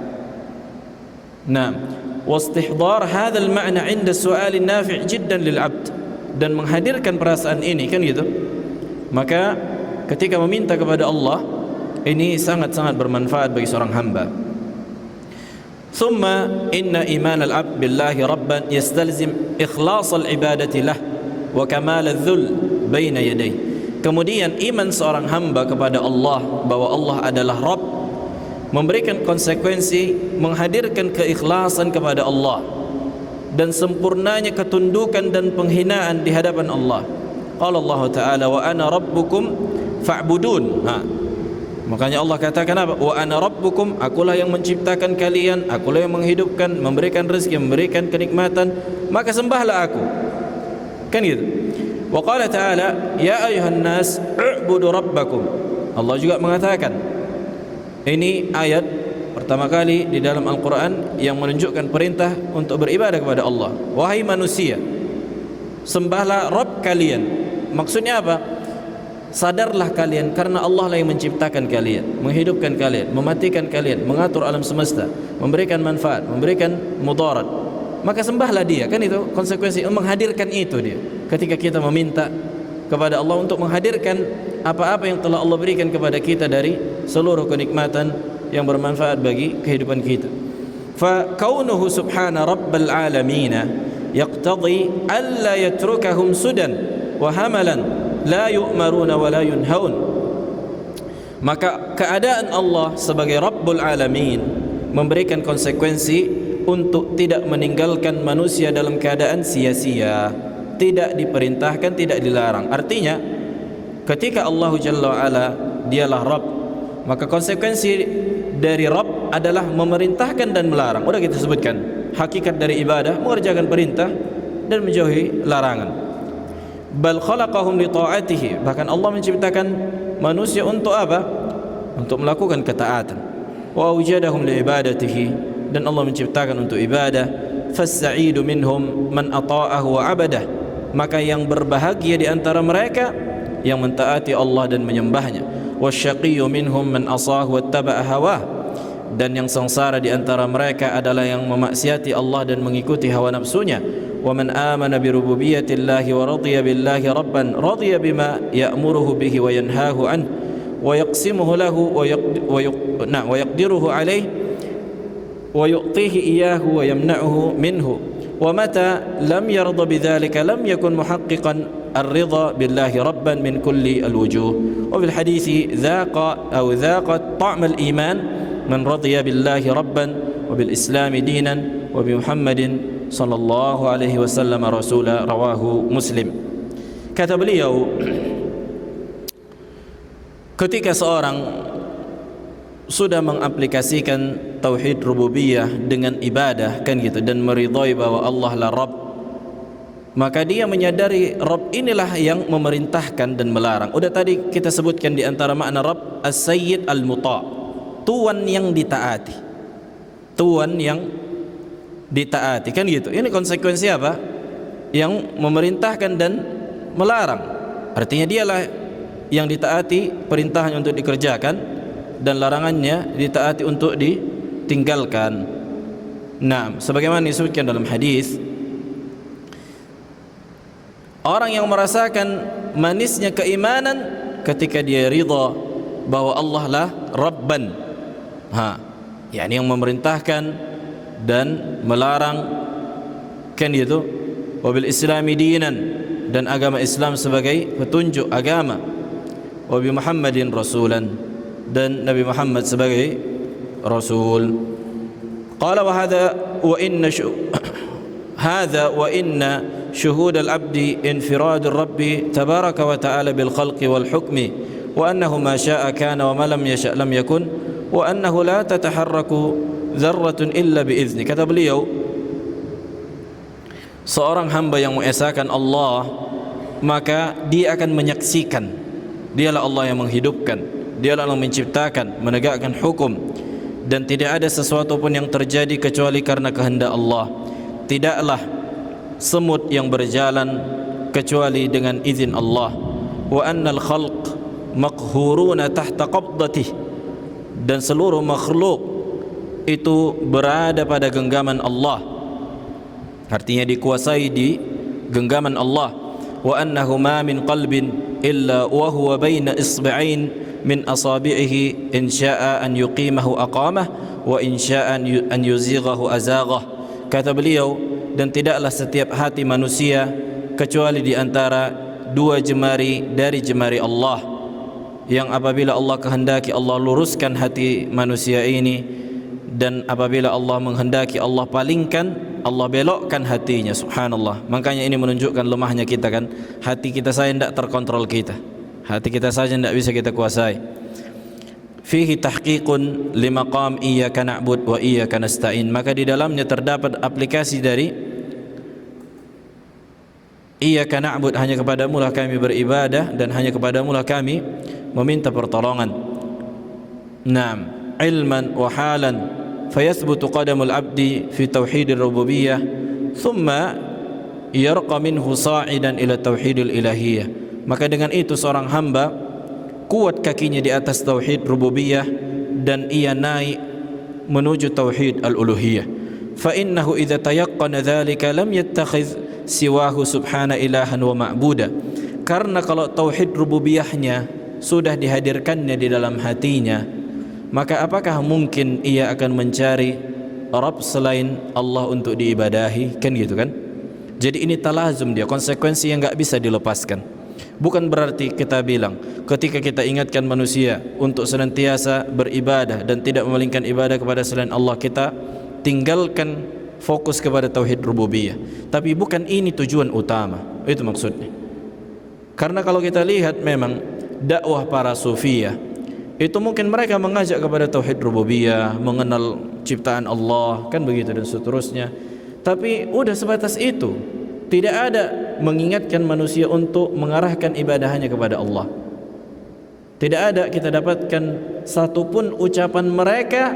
Wastihdar hadzal ma'na 'inda su'al nafi' jiddan lil 'abd, dan menghadirkan perasaan ini kan gitu. Maka ketika meminta kepada Allah, ini sangat-sangat bermanfaat bagi seorang hamba. Thumma inna iman al-'abd billahi rabban yastalzim ikhlas al-ibadati lah wa kamal adh-dhul baina yadayhi. Kemudian iman seorang hamba kepada Allah bahwa Allah adalah Rabb memberikan konsekuensi menghadirkan keikhlasan kepada Allah dan sempurnanya ketundukan dan penghinaan di hadapan Allah. Qala Allah Ta'ala wa ana rabbukum fa'budun. Makanya Allah katakan apa? Wa ana rabbukum, akulah yang menciptakan kalian, akulah yang menghidupkan, memberikan rezeki, memberikan kenikmatan, maka sembahlah aku. Kan gitu. Wa qala Ta'ala ya ayuhan nas u'budu rabbakum. Allah juga mengatakan, ini ayat pertama kali di dalam Al-Quran yang menunjukkan perintah untuk beribadah kepada Allah. Wahai manusia, sembahlah Rabb kalian. Maksudnya apa? Sadarlah kalian karena Allah lah yang menciptakan kalian, menghidupkan kalian, mematikan kalian, mengatur alam semesta, memberikan manfaat, memberikan mudarat. Maka sembahlah dia. Kan itu konsekuensi menghadirkan itu dia. Ketika kita meminta kepada Allah untuk menghadirkan apa-apa yang telah Allah berikan kepada kita dari seluruh kenikmatan yang bermanfaat bagi kehidupan kita. Fa kaunuhu subhana rabbal alamin yaqtadi alla yatrukahum sudan wa hamalan la yu'maruna wa la yunhaun. Maka keadaan Allah sebagai Rabbul Alamin memberikan konsekuensi untuk tidak meninggalkan manusia dalam keadaan sia-sia, tidak diperintahkan, tidak dilarang. Artinya ketika Allah Jalla wa'ala dialah Rabb, maka konsekuensi dari Rabb adalah memerintahkan dan melarang. Sudah kita sebutkan hakikat dari ibadah, mengerjakan perintah dan menjauhi larangan. Bal khalaqahum li ta'atihi, bahkan Allah menciptakan manusia untuk apa? Untuk melakukan ketaatan. Wa awjadahum li ibadatihi, dan Allah menciptakan untuk ibadah. Fassa'idu minhum man ata'ahu wa 'abadah, maka yang berbahagia di antara mereka yang mentaati Allah dan menyembahnya. Wasyaqiyyu minhum man asahu wattaba'a hawah, dan yang sengsara di antara mereka adalah yang memaksiati Allah dan mengikuti hawa nafsunya. Wa man amana bi rububiyyatillahi wa radiya billahi rabban radiya bima ya'muruhu bihi wa yanhahu an wa yaqsimuhu lahu wa yaqdiruhu alayhi wa yu'tihi iyyahu wa yamna'uhu minhu. Wa mata lam yarda bidzalika lam yakun muhaqqiqan الرضا بالله ربا من كل الوجوه. وفي الحديث ذاق طعم الإيمان من رضي بالله ربا وبالإسلام دينا وبمحمد صلى الله عليه وسلم رسولا. رواه مسلم. Kata beliau, ketika seorang sudah mengaplikasikan tauhid rububiyah dengan ibadah, kan gitu, dan meridhai bahwa Allah lah Rabb, maka dia menyadari Rabb inilah yang memerintahkan dan melarang. Udah tadi kita sebutkan di antara makna Rabb, as-sayyid al-muta', tuan yang ditaati, tuan yang ditaati, kan gitu. Ini konsekuensi apa? Yang memerintahkan dan melarang. Artinya dialah yang ditaati, perintahnya untuk dikerjakan dan larangannya ditaati untuk ditinggalkan. Nah, sebagaimana disebutkan dalam hadis, orang yang merasakan manisnya keimanan ketika dia ridha bahwa Allah lah Rabban, yakni yang memerintahkan dan melarang, kan itu, wabil islami dinan, dan agama Islam sebagai petunjuk agama, wabi Muhammadin rasulan, dan Nabi Muhammad sebagai Rasul. Qala wa hadha wa inna syuhud al-abdi infirad al-rabbi tabaraka wa ta'ala bil khalqi wal hukmi wa annahu ma syaa kana wa ma lam yasha' lam yakun wa annahu la tataharraku dzarratun illa bi izni. Kata beliau, seorang hamba yang mengesahkan Allah, maka dia akan menyaksikan dialah Allah yang menghidupkan, dialah yang menciptakan, menegakkan hukum, dan tidak ada sesuatu pun yang terjadi kecuali karena kehendak Allah. Tidaklah semut yang berjalan kecuali dengan izin Allah. Wa annal khalq maqhuruna tahta qabdatih, dan seluruh makhluk itu berada pada genggaman Allah, artinya dikuasai di genggaman Allah. Wa annahu ma min qalbin illa wa huwa baina isba'ain min asabi'ihi in syaa an yuqimahu aqamah wa in syaa an yuzighahu azaghah. Kata beliau, dan tidaklah setiap hati manusia kecuali di antara dua jemari dari jemari Allah, yang apabila Allah kehendaki Allah luruskan hati manusia ini, dan apabila Allah menghendaki Allah palingkan, Allah belokkan hatinya. Subhanallah. Makanya ini menunjukkan lemahnya kita, kan, hati kita saja tidak terkontrol kita, hati kita saja tidak bisa kita kuasai. Fihi tahqiqun limaqam iyyaka na'bud wa iyyaka nasta'in. Maka di dalamnya terdapat aplikasi dari iyyaka na'bud, hanya kepadamu lah kami beribadah dan hanya kepadamu lah kami meminta pertolongan. Naam, ilman wa halan fayathbutu qadamul abdi fi tauhidir rububiyyah thumma yarqa minhu sa'idan ila tauhidil ilahiyah. Maka dengan itu seorang hamba kuat kakinya di atas tauhid rububiyah dan ia naik menuju tauhid al-uluhiyah. Fa innahu idza tayaqqana dzalika lam yattakhidh siwahu subhana ilahan wa ma'buda. Karena kalau tauhid rububiyahnya sudah dihadirkannya di dalam hatinya, maka apakah mungkin ia akan mencari Rabb selain Allah untuk diibadahi, kan gitu, kan? Jadi ini talazum dia, konsekuensi yang enggak bisa dilepaskan. Bukan berarti kita bilang ketika kita ingatkan manusia untuk senantiasa beribadah dan tidak memalingkan ibadah kepada selain Allah, kita tinggalkan fokus kepada tauhid rububiyah. Tapi bukan ini tujuan utama, itu maksudnya. Karena kalau kita lihat memang dakwah para sufiyah itu mungkin mereka mengajak kepada tauhid rububiyah, mengenal ciptaan Allah, kan begitu, dan seterusnya. Tapi udah sebatas itu, tidak ada mengingatkan manusia untuk mengarahkan ibadahnya kepada Allah. Tidak ada kita dapatkan satupun ucapan mereka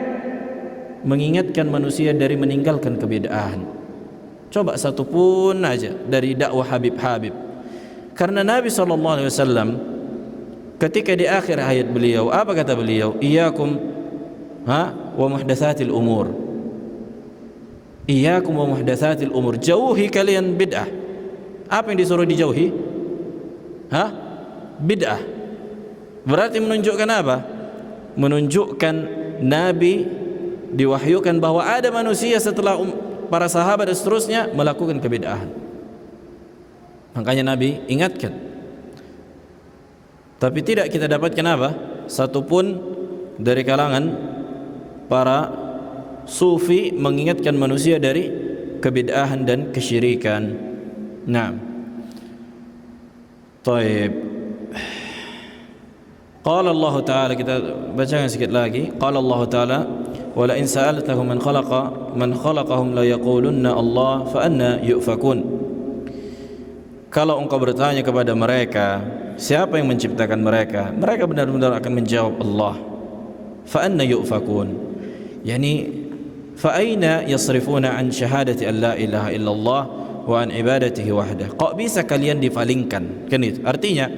mengingatkan manusia dari meninggalkan kebid'ahan. Coba satupun aja dari dakwah Habib. Karena Nabi SAW ketika di akhir hayat beliau, apa kata beliau? Iyyakum wa muhdatsatil umur. Iyyakum wa muhdatsatil umur. Jauhi kalian bid'ah. Apa yang disuruh dijauhi? Bid'ah. Berarti menunjukkan apa? Menunjukkan Nabi diwahyukan bahwa ada manusia setelah para sahabat dan seterusnya melakukan kebid'ahan. Makanya Nabi ingatkan. Tapi tidak kita dapatkan apa? Satupun dari kalangan para sufi mengingatkan manusia dari kebid'ahan dan kesyirikan. Nah, taib. Qala Allah Ta'ala, kita bacakan sedikit lagi. Qala Allah Ta'ala, wa la in sa'altahum man khalaqahum la yaqulunna Allah fa anna yufakun. Kalau engkau bertanya kepada mereka, siapa yang menciptakan mereka? Mereka benar-benar akan menjawab Allah. Fa anna yufakun. Yani fa aina yasrifuna an syahadati an la ilaha illallah wa an ibadatihi wahdah. Kok bisa kalian dipalingkan? Kan itu. Artinya,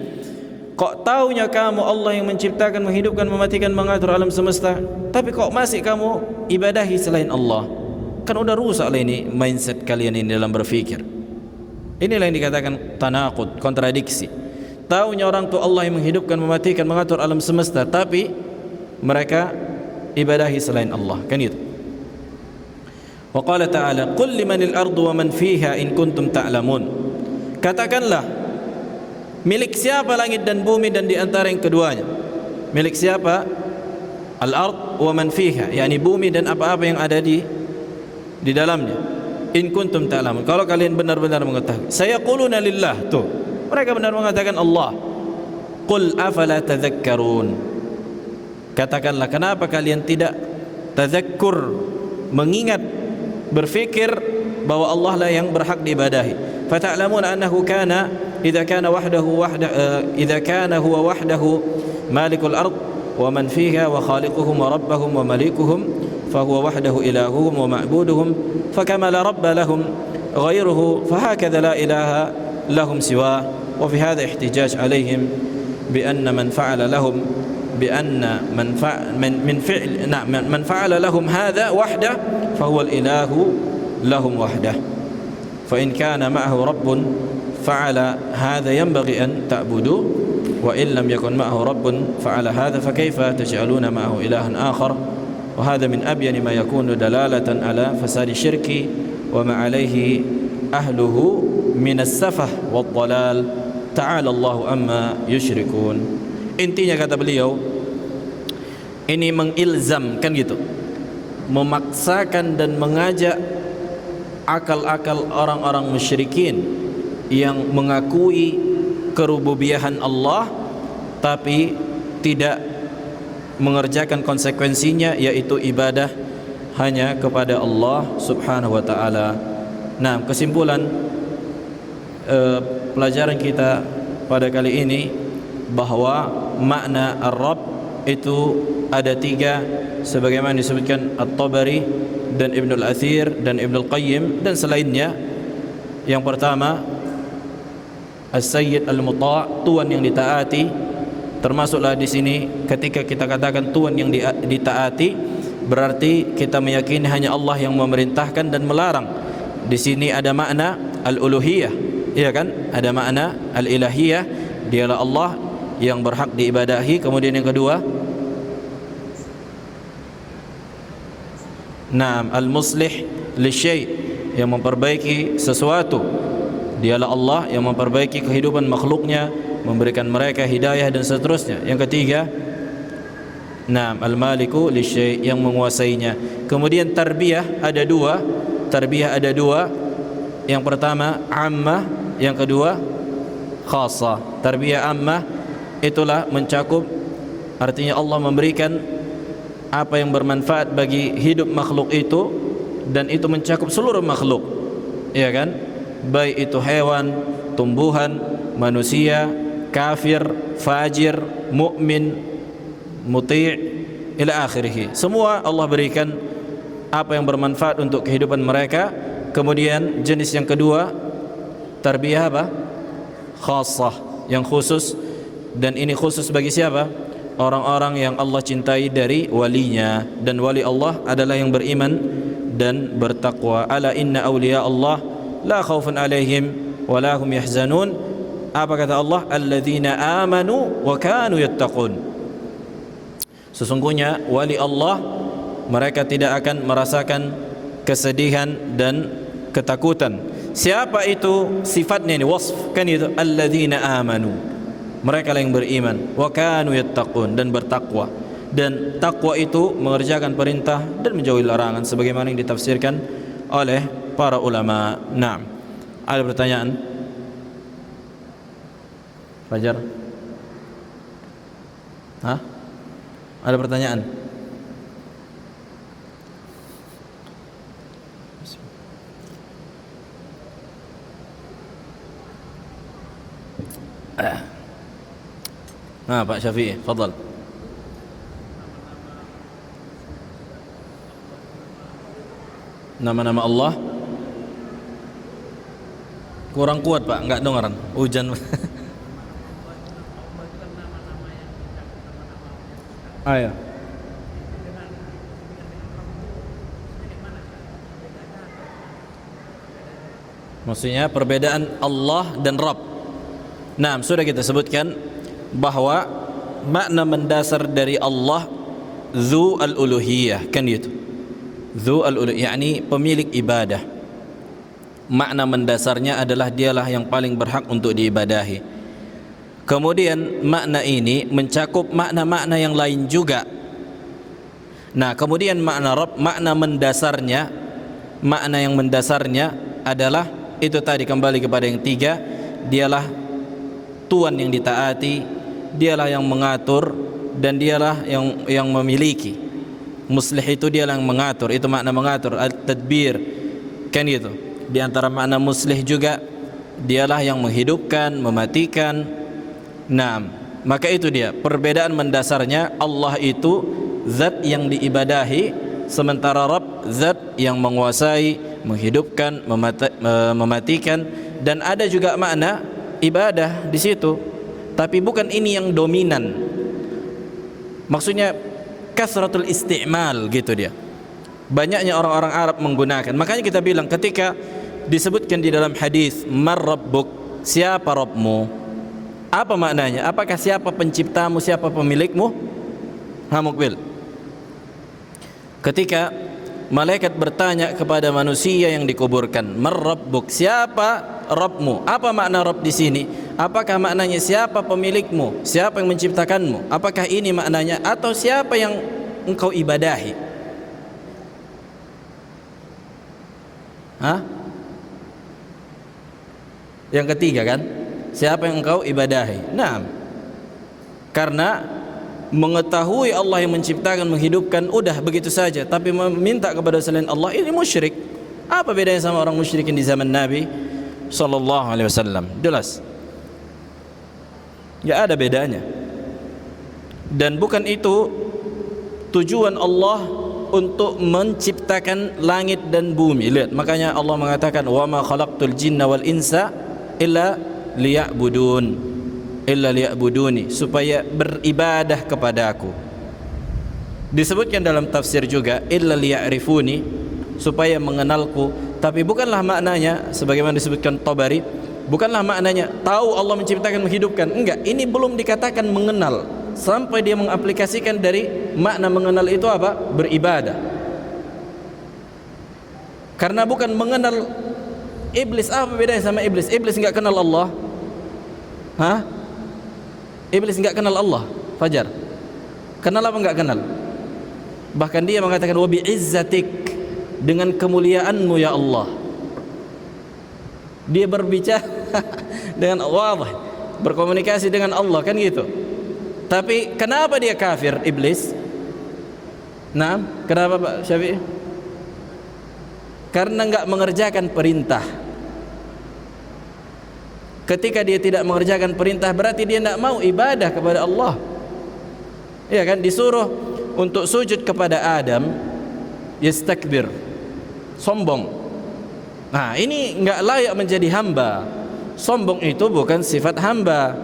kok taunya kamu Allah yang menciptakan, menghidupkan, mematikan, mengatur alam semesta, tapi kok masih kamu ibadahi selain Allah? Kan udah rusak lah ini mindset kalian ini dalam berfikir. Inilah yang dikatakan tanaqud, kontradiksi. Taunya orang tuh Allah yang menghidupkan, mematikan, mengatur alam semesta, tapi mereka ibadahi selain Allah. Kan itu. Wa qala ta'ala, qul limanil ardu wa man fiha in kuntum ta'lamun. Katakanlah, milik siapa langit dan bumi dan di antara yang keduanya? Milik siapa? Al-ard wa man fiha, yakni bumi dan apa-apa yang ada di dalamnya. In kuntum ta'lamun, kalau kalian benar-benar mengetahui. Sayaquluna lillah, tuh mereka benar mengatakan Allah. Qul afala tadhakkarun. Katakanlah, kenapa kalian tidak tadhakkur, mengingat, berfikir bahwa Allah lah yang berhak diibadahi. Fata'lamuna annahu kana idza kana huwa wahdahu malikul ard wa man fiha wa khaliquhum wa rabbuhum wa malikuhum fahuwa wahdahu ilahuhum wa ma'buduhum fakama la rabba lahum ghayruhu fahakadha la ilaha lahum siwah. Wa fi hadha ihtijaj alaihim bi anna man fa'ala lahum bi anna man fa'ala lahum hadha wahdah fahuwa al-ilahu lahum wahdah. Fa in kana ma'ahu rabbun fa'ala hadha yanbaghi an ta'budu wa in lam yakun ma'ahu rabbun fa'ala hadha fakayfa taj'aluna ma'ahu ilahan akhar. وهذا من أبين ما يكون دلالة على فساد الشرك وما عليه أهله من السفه والضلال تعالى الله أما يشركون. Intinya kata beliau, ini mengilzam, kan gitu, memaksakan dan mengajak akal-akal orang-orang musyrikin yang mengakui kerububiyahan Allah tapi tidak mengerjakan konsekuensinya, yaitu ibadah hanya kepada Allah subhanahu wa ta'ala. Nah, kesimpulan pelajaran kita pada kali ini bahwa makna Ar-Rabb itu ada 3 sebagaimana disebutkan At-Tabari dan Ibnul Athir dan Ibnul Qayyim dan selainnya. Yang pertama, As-Sayyid Al-Muta', tuan yang ditaati. Termasuklah di sini ketika kita katakan Tuhan yang ditaati, berarti kita meyakini hanya Allah yang memerintahkan dan melarang. Di sini ada makna al-uluhiyah, iya kan? Ada makna al-ilahiyah, dialah Allah yang berhak diibadahi. Kemudian yang kedua, Naam, al-muslih lisyai', yang memperbaiki sesuatu. Dialah Allah yang memperbaiki kehidupan makhluknya, memberikan mereka hidayah dan seterusnya. Yang ketiga, Naam, al-maliku lisyai', yang menguasainya. Kemudian tarbiyah ada 2. Tarbiyah ada 2. Yang pertama ammah, yang kedua khassah. Tarbiyah ammah itulah mencakup, artinya Allah memberikan apa yang bermanfaat bagi hidup makhluk itu, dan itu mencakup seluruh makhluk, ya kan? Baik itu hewan, tumbuhan, manusia, kafir, fajir, mukmin, muti', ila akhirih. Semua Allah berikan apa yang bermanfaat untuk kehidupan mereka. Kemudian jenis yang kedua, tarbiyah apa? Khassah, yang khusus. Dan ini khusus bagi siapa? Orang-orang yang Allah cintai dari walinya. Dan wali Allah adalah yang beriman dan bertakwa. Ala inna awliya Allah la khawfun alaihim wa la hum yahzanun. Apa kata Allah? Alladzina amanu wa kanu yattaqun. Sesungguhnya wali Allah, mereka tidak akan merasakan kesedihan dan ketakutan Siapa itu sifatnya ini, wasf kan itu, alladzina amanu, mereka yang beriman, wa kanu yattaqun, dan bertakwa. Dan takwa itu mengerjakan perintah dan menjauhi larangan sebagaimana yang ditafsirkan oleh para ulama. Naam. Ada pertanyaan? Fajar? Hah? Ada pertanyaan? Pak Syafi'i, fadal. Nama-nama Allah kurang kuat Pak, enggak dengaran. Hujan. Ayo. Maksudnya perbedaan Allah dan Rabb. Nah, sudah kita sebutkan bahwa makna mendasar dari Allah Dzu al-uluhiyah, kan gitu. Dzu al-uluhiyah, yakni pemilik ibadah. Makna mendasarnya adalah dialah yang paling berhak untuk diibadahi. Kemudian makna ini mencakup makna-makna yang lain juga. Nah, kemudian makna Rabb, makna mendasarnya, makna yang mendasarnya adalah itu tadi, kembali kepada yang tiga, dialah Tuhan yang ditaati, dialah yang mengatur, dan dialah yang memiliki. Muslih itu dialah yang mengatur, itu makna mengatur, at-tadbir, kan itu. Di antara makna muslih juga dialah yang menghidupkan, mematikan. Nah, maka itu dia perbedaan mendasarnya. Allah itu zat yang diibadahi, sementara Rabb zat yang menguasai, menghidupkan, mematikan. Dan ada juga makna ibadah di situ, tapi bukan ini yang dominan. Maksudnya kasratul isti'mal gitu dia. Banyaknya orang-orang Arab menggunakan. Makanya kita bilang ketika disebutkan di dalam hadis mar rabbuk, siapa Rabbmu, apa maknanya? Apakah siapa penciptamu, siapa pemilikmu? Mukbil. Ketika malaikat bertanya kepada manusia yang dikuburkan, mar rabbuk, siapa Rabbmu? Apa makna Rabb di sini? Apakah maknanya siapa pemilikmu, siapa yang menciptakanmu? Apakah ini maknanya, atau siapa yang engkau ibadahi? Hah? Yang ketiga kan, siapa yang engkau ibadahi? Nah, karena mengetahui Allah yang menciptakan, menghidupkan, udah begitu saja. Tapi meminta kepada selain Allah, ini musyrik. Apa bedanya sama orang musyrikin di zaman Nabi sallallahu alaihi wasallam? Jelas ya ada bedanya. Dan bukan itu tujuan Allah untuk menciptakan langit dan bumi. Lihat, makanya Allah mengatakan wa ma khalaqtul jinna wal insa illa liya'buduni, supaya beribadah kepada aku. Disebutkan dalam tafsir juga illa liya'rifuni, supaya mengenalku. Tapi bukanlah maknanya sebagaimana disebutkan Tabari, bukanlah maknanya tahu Allah menciptakan, menghidupkan. Enggak, ini belum dikatakan mengenal, sampai dia mengaplikasikan dari makna mengenal itu apa? Beribadah. Karena bukan mengenal iblis. Apa bedanya sama iblis? Iblis enggak kenal Allah. Hah? Iblis enggak kenal Allah. Fajar, kenal apa enggak kenal? Bahkan dia mengatakan wa bi'izzatik, dengan kemuliaanmu ya Allah. Dia berbicara dengan Allah, berkomunikasi dengan Allah, kan gitu. Tapi kenapa dia kafir, iblis? Nah, kenapa Pak Syafi'i? Karena enggak mengerjakan perintah. Ketika dia tidak mengerjakan perintah, berarti dia tidak mau ibadah kepada Allah. Ya kan, disuruh untuk sujud kepada Adam, yastakbir, sombong. Nah, ini enggak layak menjadi hamba. Sombong itu bukan sifat hamba.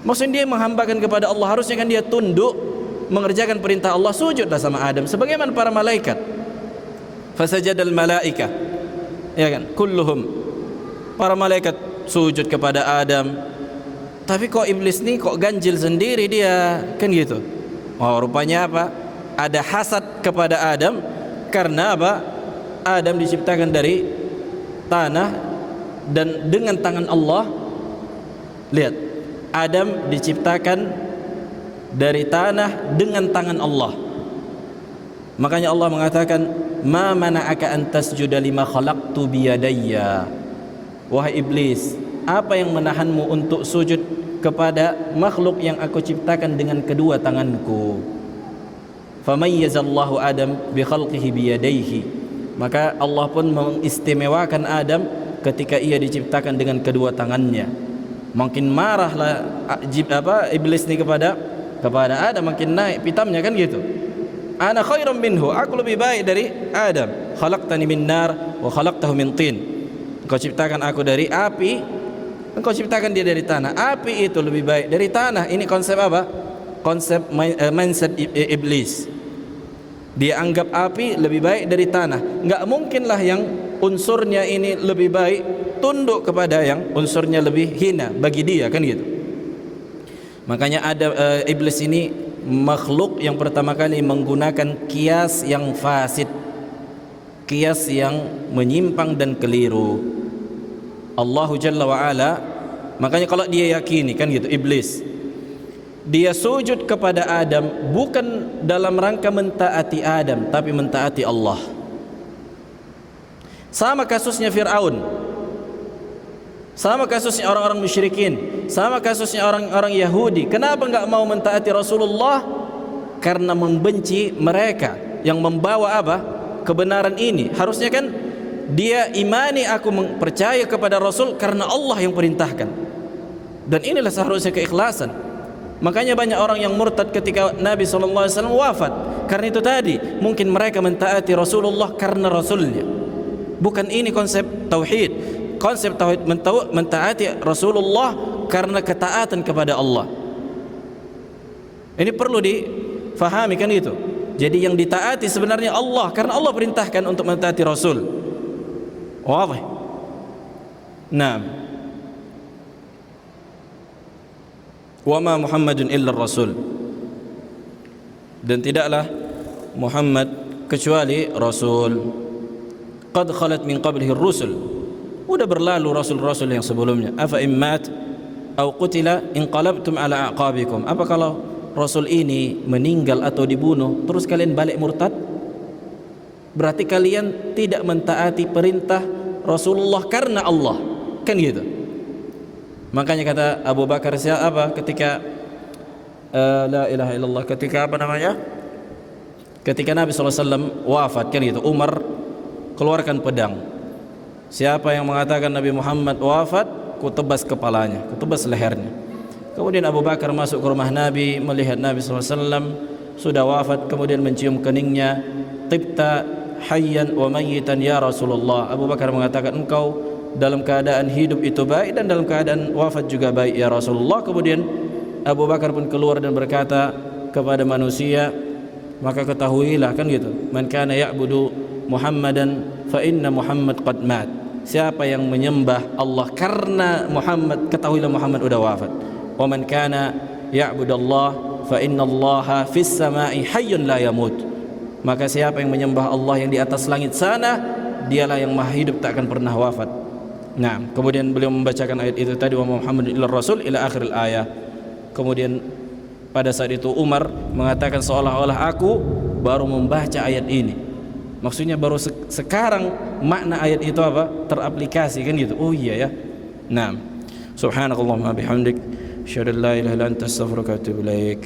Maksudnya dia menghambakan kepada Allah, harusnya kan dia tunduk mengerjakan perintah Allah, sujudlah sama Adam sebagaimana para malaikat. Fasajadal malaika, ya kan, kulluhum, para malaikat sujud kepada Adam. Tapi kok iblis nih kok ganjil sendiri dia, kan gitu. Oh, rupanya apa? Ada hasad kepada Adam. Karena apa? Adam diciptakan dari tanah dan dengan tangan Allah. Lihat, Adam diciptakan dari tanah dengan tangan Allah. Makanya Allah mengatakan, ma mana'aka an tasjuda lima khalaqtu biyadayya. Wahai iblis, apa yang menahanmu untuk sujud kepada makhluk yang aku ciptakan dengan kedua tanganku? Famayyazallahu Adam bi khalqihi biyadayhi. Maka Allah pun mengistimewakan Adam ketika ia diciptakan dengan kedua tangannya. Makin marahlah iblis ini kepada Adam, makin naik pitamnya kan gitu. Ana khairum minhu, aku lebih baik dari Adam. Khalaqtani min nar wa khalaqtahu min tin. Engkau ciptakan aku dari api, engkau ciptakan dia dari tanah. Api itu lebih baik dari tanah. Ini konsep apa? Konsep mindset iblis. Dia anggap api lebih baik dari tanah. Enggak mungkinlah yang unsurnya ini lebih baik tunduk kepada yang unsurnya lebih hina bagi dia, kan gitu. Makanya ada iblis ini makhluk yang pertama kali menggunakan kias yang fasid, kias yang menyimpang dan keliru. Allah Jalla wa'ala, makanya kalau dia yakini kan gitu, iblis dia sujud kepada Adam bukan dalam rangka mentaati Adam, tapi mentaati Allah. Sama kasusnya Fir'aun, sama kasusnya orang-orang musyrikin, sama kasusnya orang-orang Yahudi. Kenapa enggak mau mentaati Rasulullah? Karena membenci mereka yang membawa apa? Kebenaran ini. Harusnya kan dia imani, aku percaya kepada Rasul karena Allah yang perintahkan. Dan inilah seharusnya keikhlasan. Makanya banyak orang yang murtad ketika Nabi SAW wafat. Karena itu tadi, mungkin mereka mentaati Rasulullah karena Rasulnya. Bukan ini konsep tauhid. Konsep tauhid mentaati Rasulullah karena ketaatan kepada Allah. Ini perlu difahami kan itu. Jadi yang ditaati sebenarnya Allah karena Allah perintahkan untuk mentaati Rasul. Wazi. Naam. Wa ma Muhammadun illa Rasul. Dan tidaklah Muhammad kecuali Rasul. Qad khalat min qablihi ar-rusul. Udah berlalu rasul-rasul yang sebelumnya. Afa immat au qutila inqalabtum ala aqabikum. Apa kalau rasul ini meninggal atau dibunuh terus kalian balik murtad? Berarti kalian tidak mentaati perintah Rasulullah karena Allah. Kan gitu. Makanya kata Abu Bakar siapa ketika la ilaha illallah, ketika apa namanya? Ketika Nabi SAW wafat kan gitu, Umar keluarkan pedang. Siapa yang mengatakan Nabi Muhammad wafat, ku tebas kepalanya, ku tebas lehernya. Kemudian Abu Bakar masuk ke rumah Nabi, melihat Nabi SAW sudah wafat, kemudian mencium keningnya. Tibta hayyan wa mayyitan ya Rasulullah. Abu Bakar mengatakan, engkau dalam keadaan hidup itu baik dan dalam keadaan wafat juga baik ya Rasulullah. Kemudian Abu Bakar pun keluar dan berkata kepada manusia, maka ketahuilah kan gitu, man kana ya'budu Muhammadan fa inna Muhammad qad mat. Siapa yang menyembah Allah karena Muhammad, ketahuilah Muhammad sudah wafat. Wa man kana ya'budallah fa inna Allaha fis sama'i hayyun la yamut. Maka siapa yang menyembah Allah yang di atas langit sana, dialah yang maha hidup, tak akan pernah wafat. Nah, kemudian beliau membacakan ayat itu tadi, wa Muhammadun illa rasul ila akhir ayat. Kemudian pada saat itu Umar mengatakan seolah-olah aku baru membaca ayat ini. Maksudnya baru sekarang makna ayat itu apa? Teraplikasi kan gitu. Oh iya ya. Naam. Subhanakallahumma bihamdik, asyhadu an la ilaha illa anta, astaghfiruka wa atubu ilaik.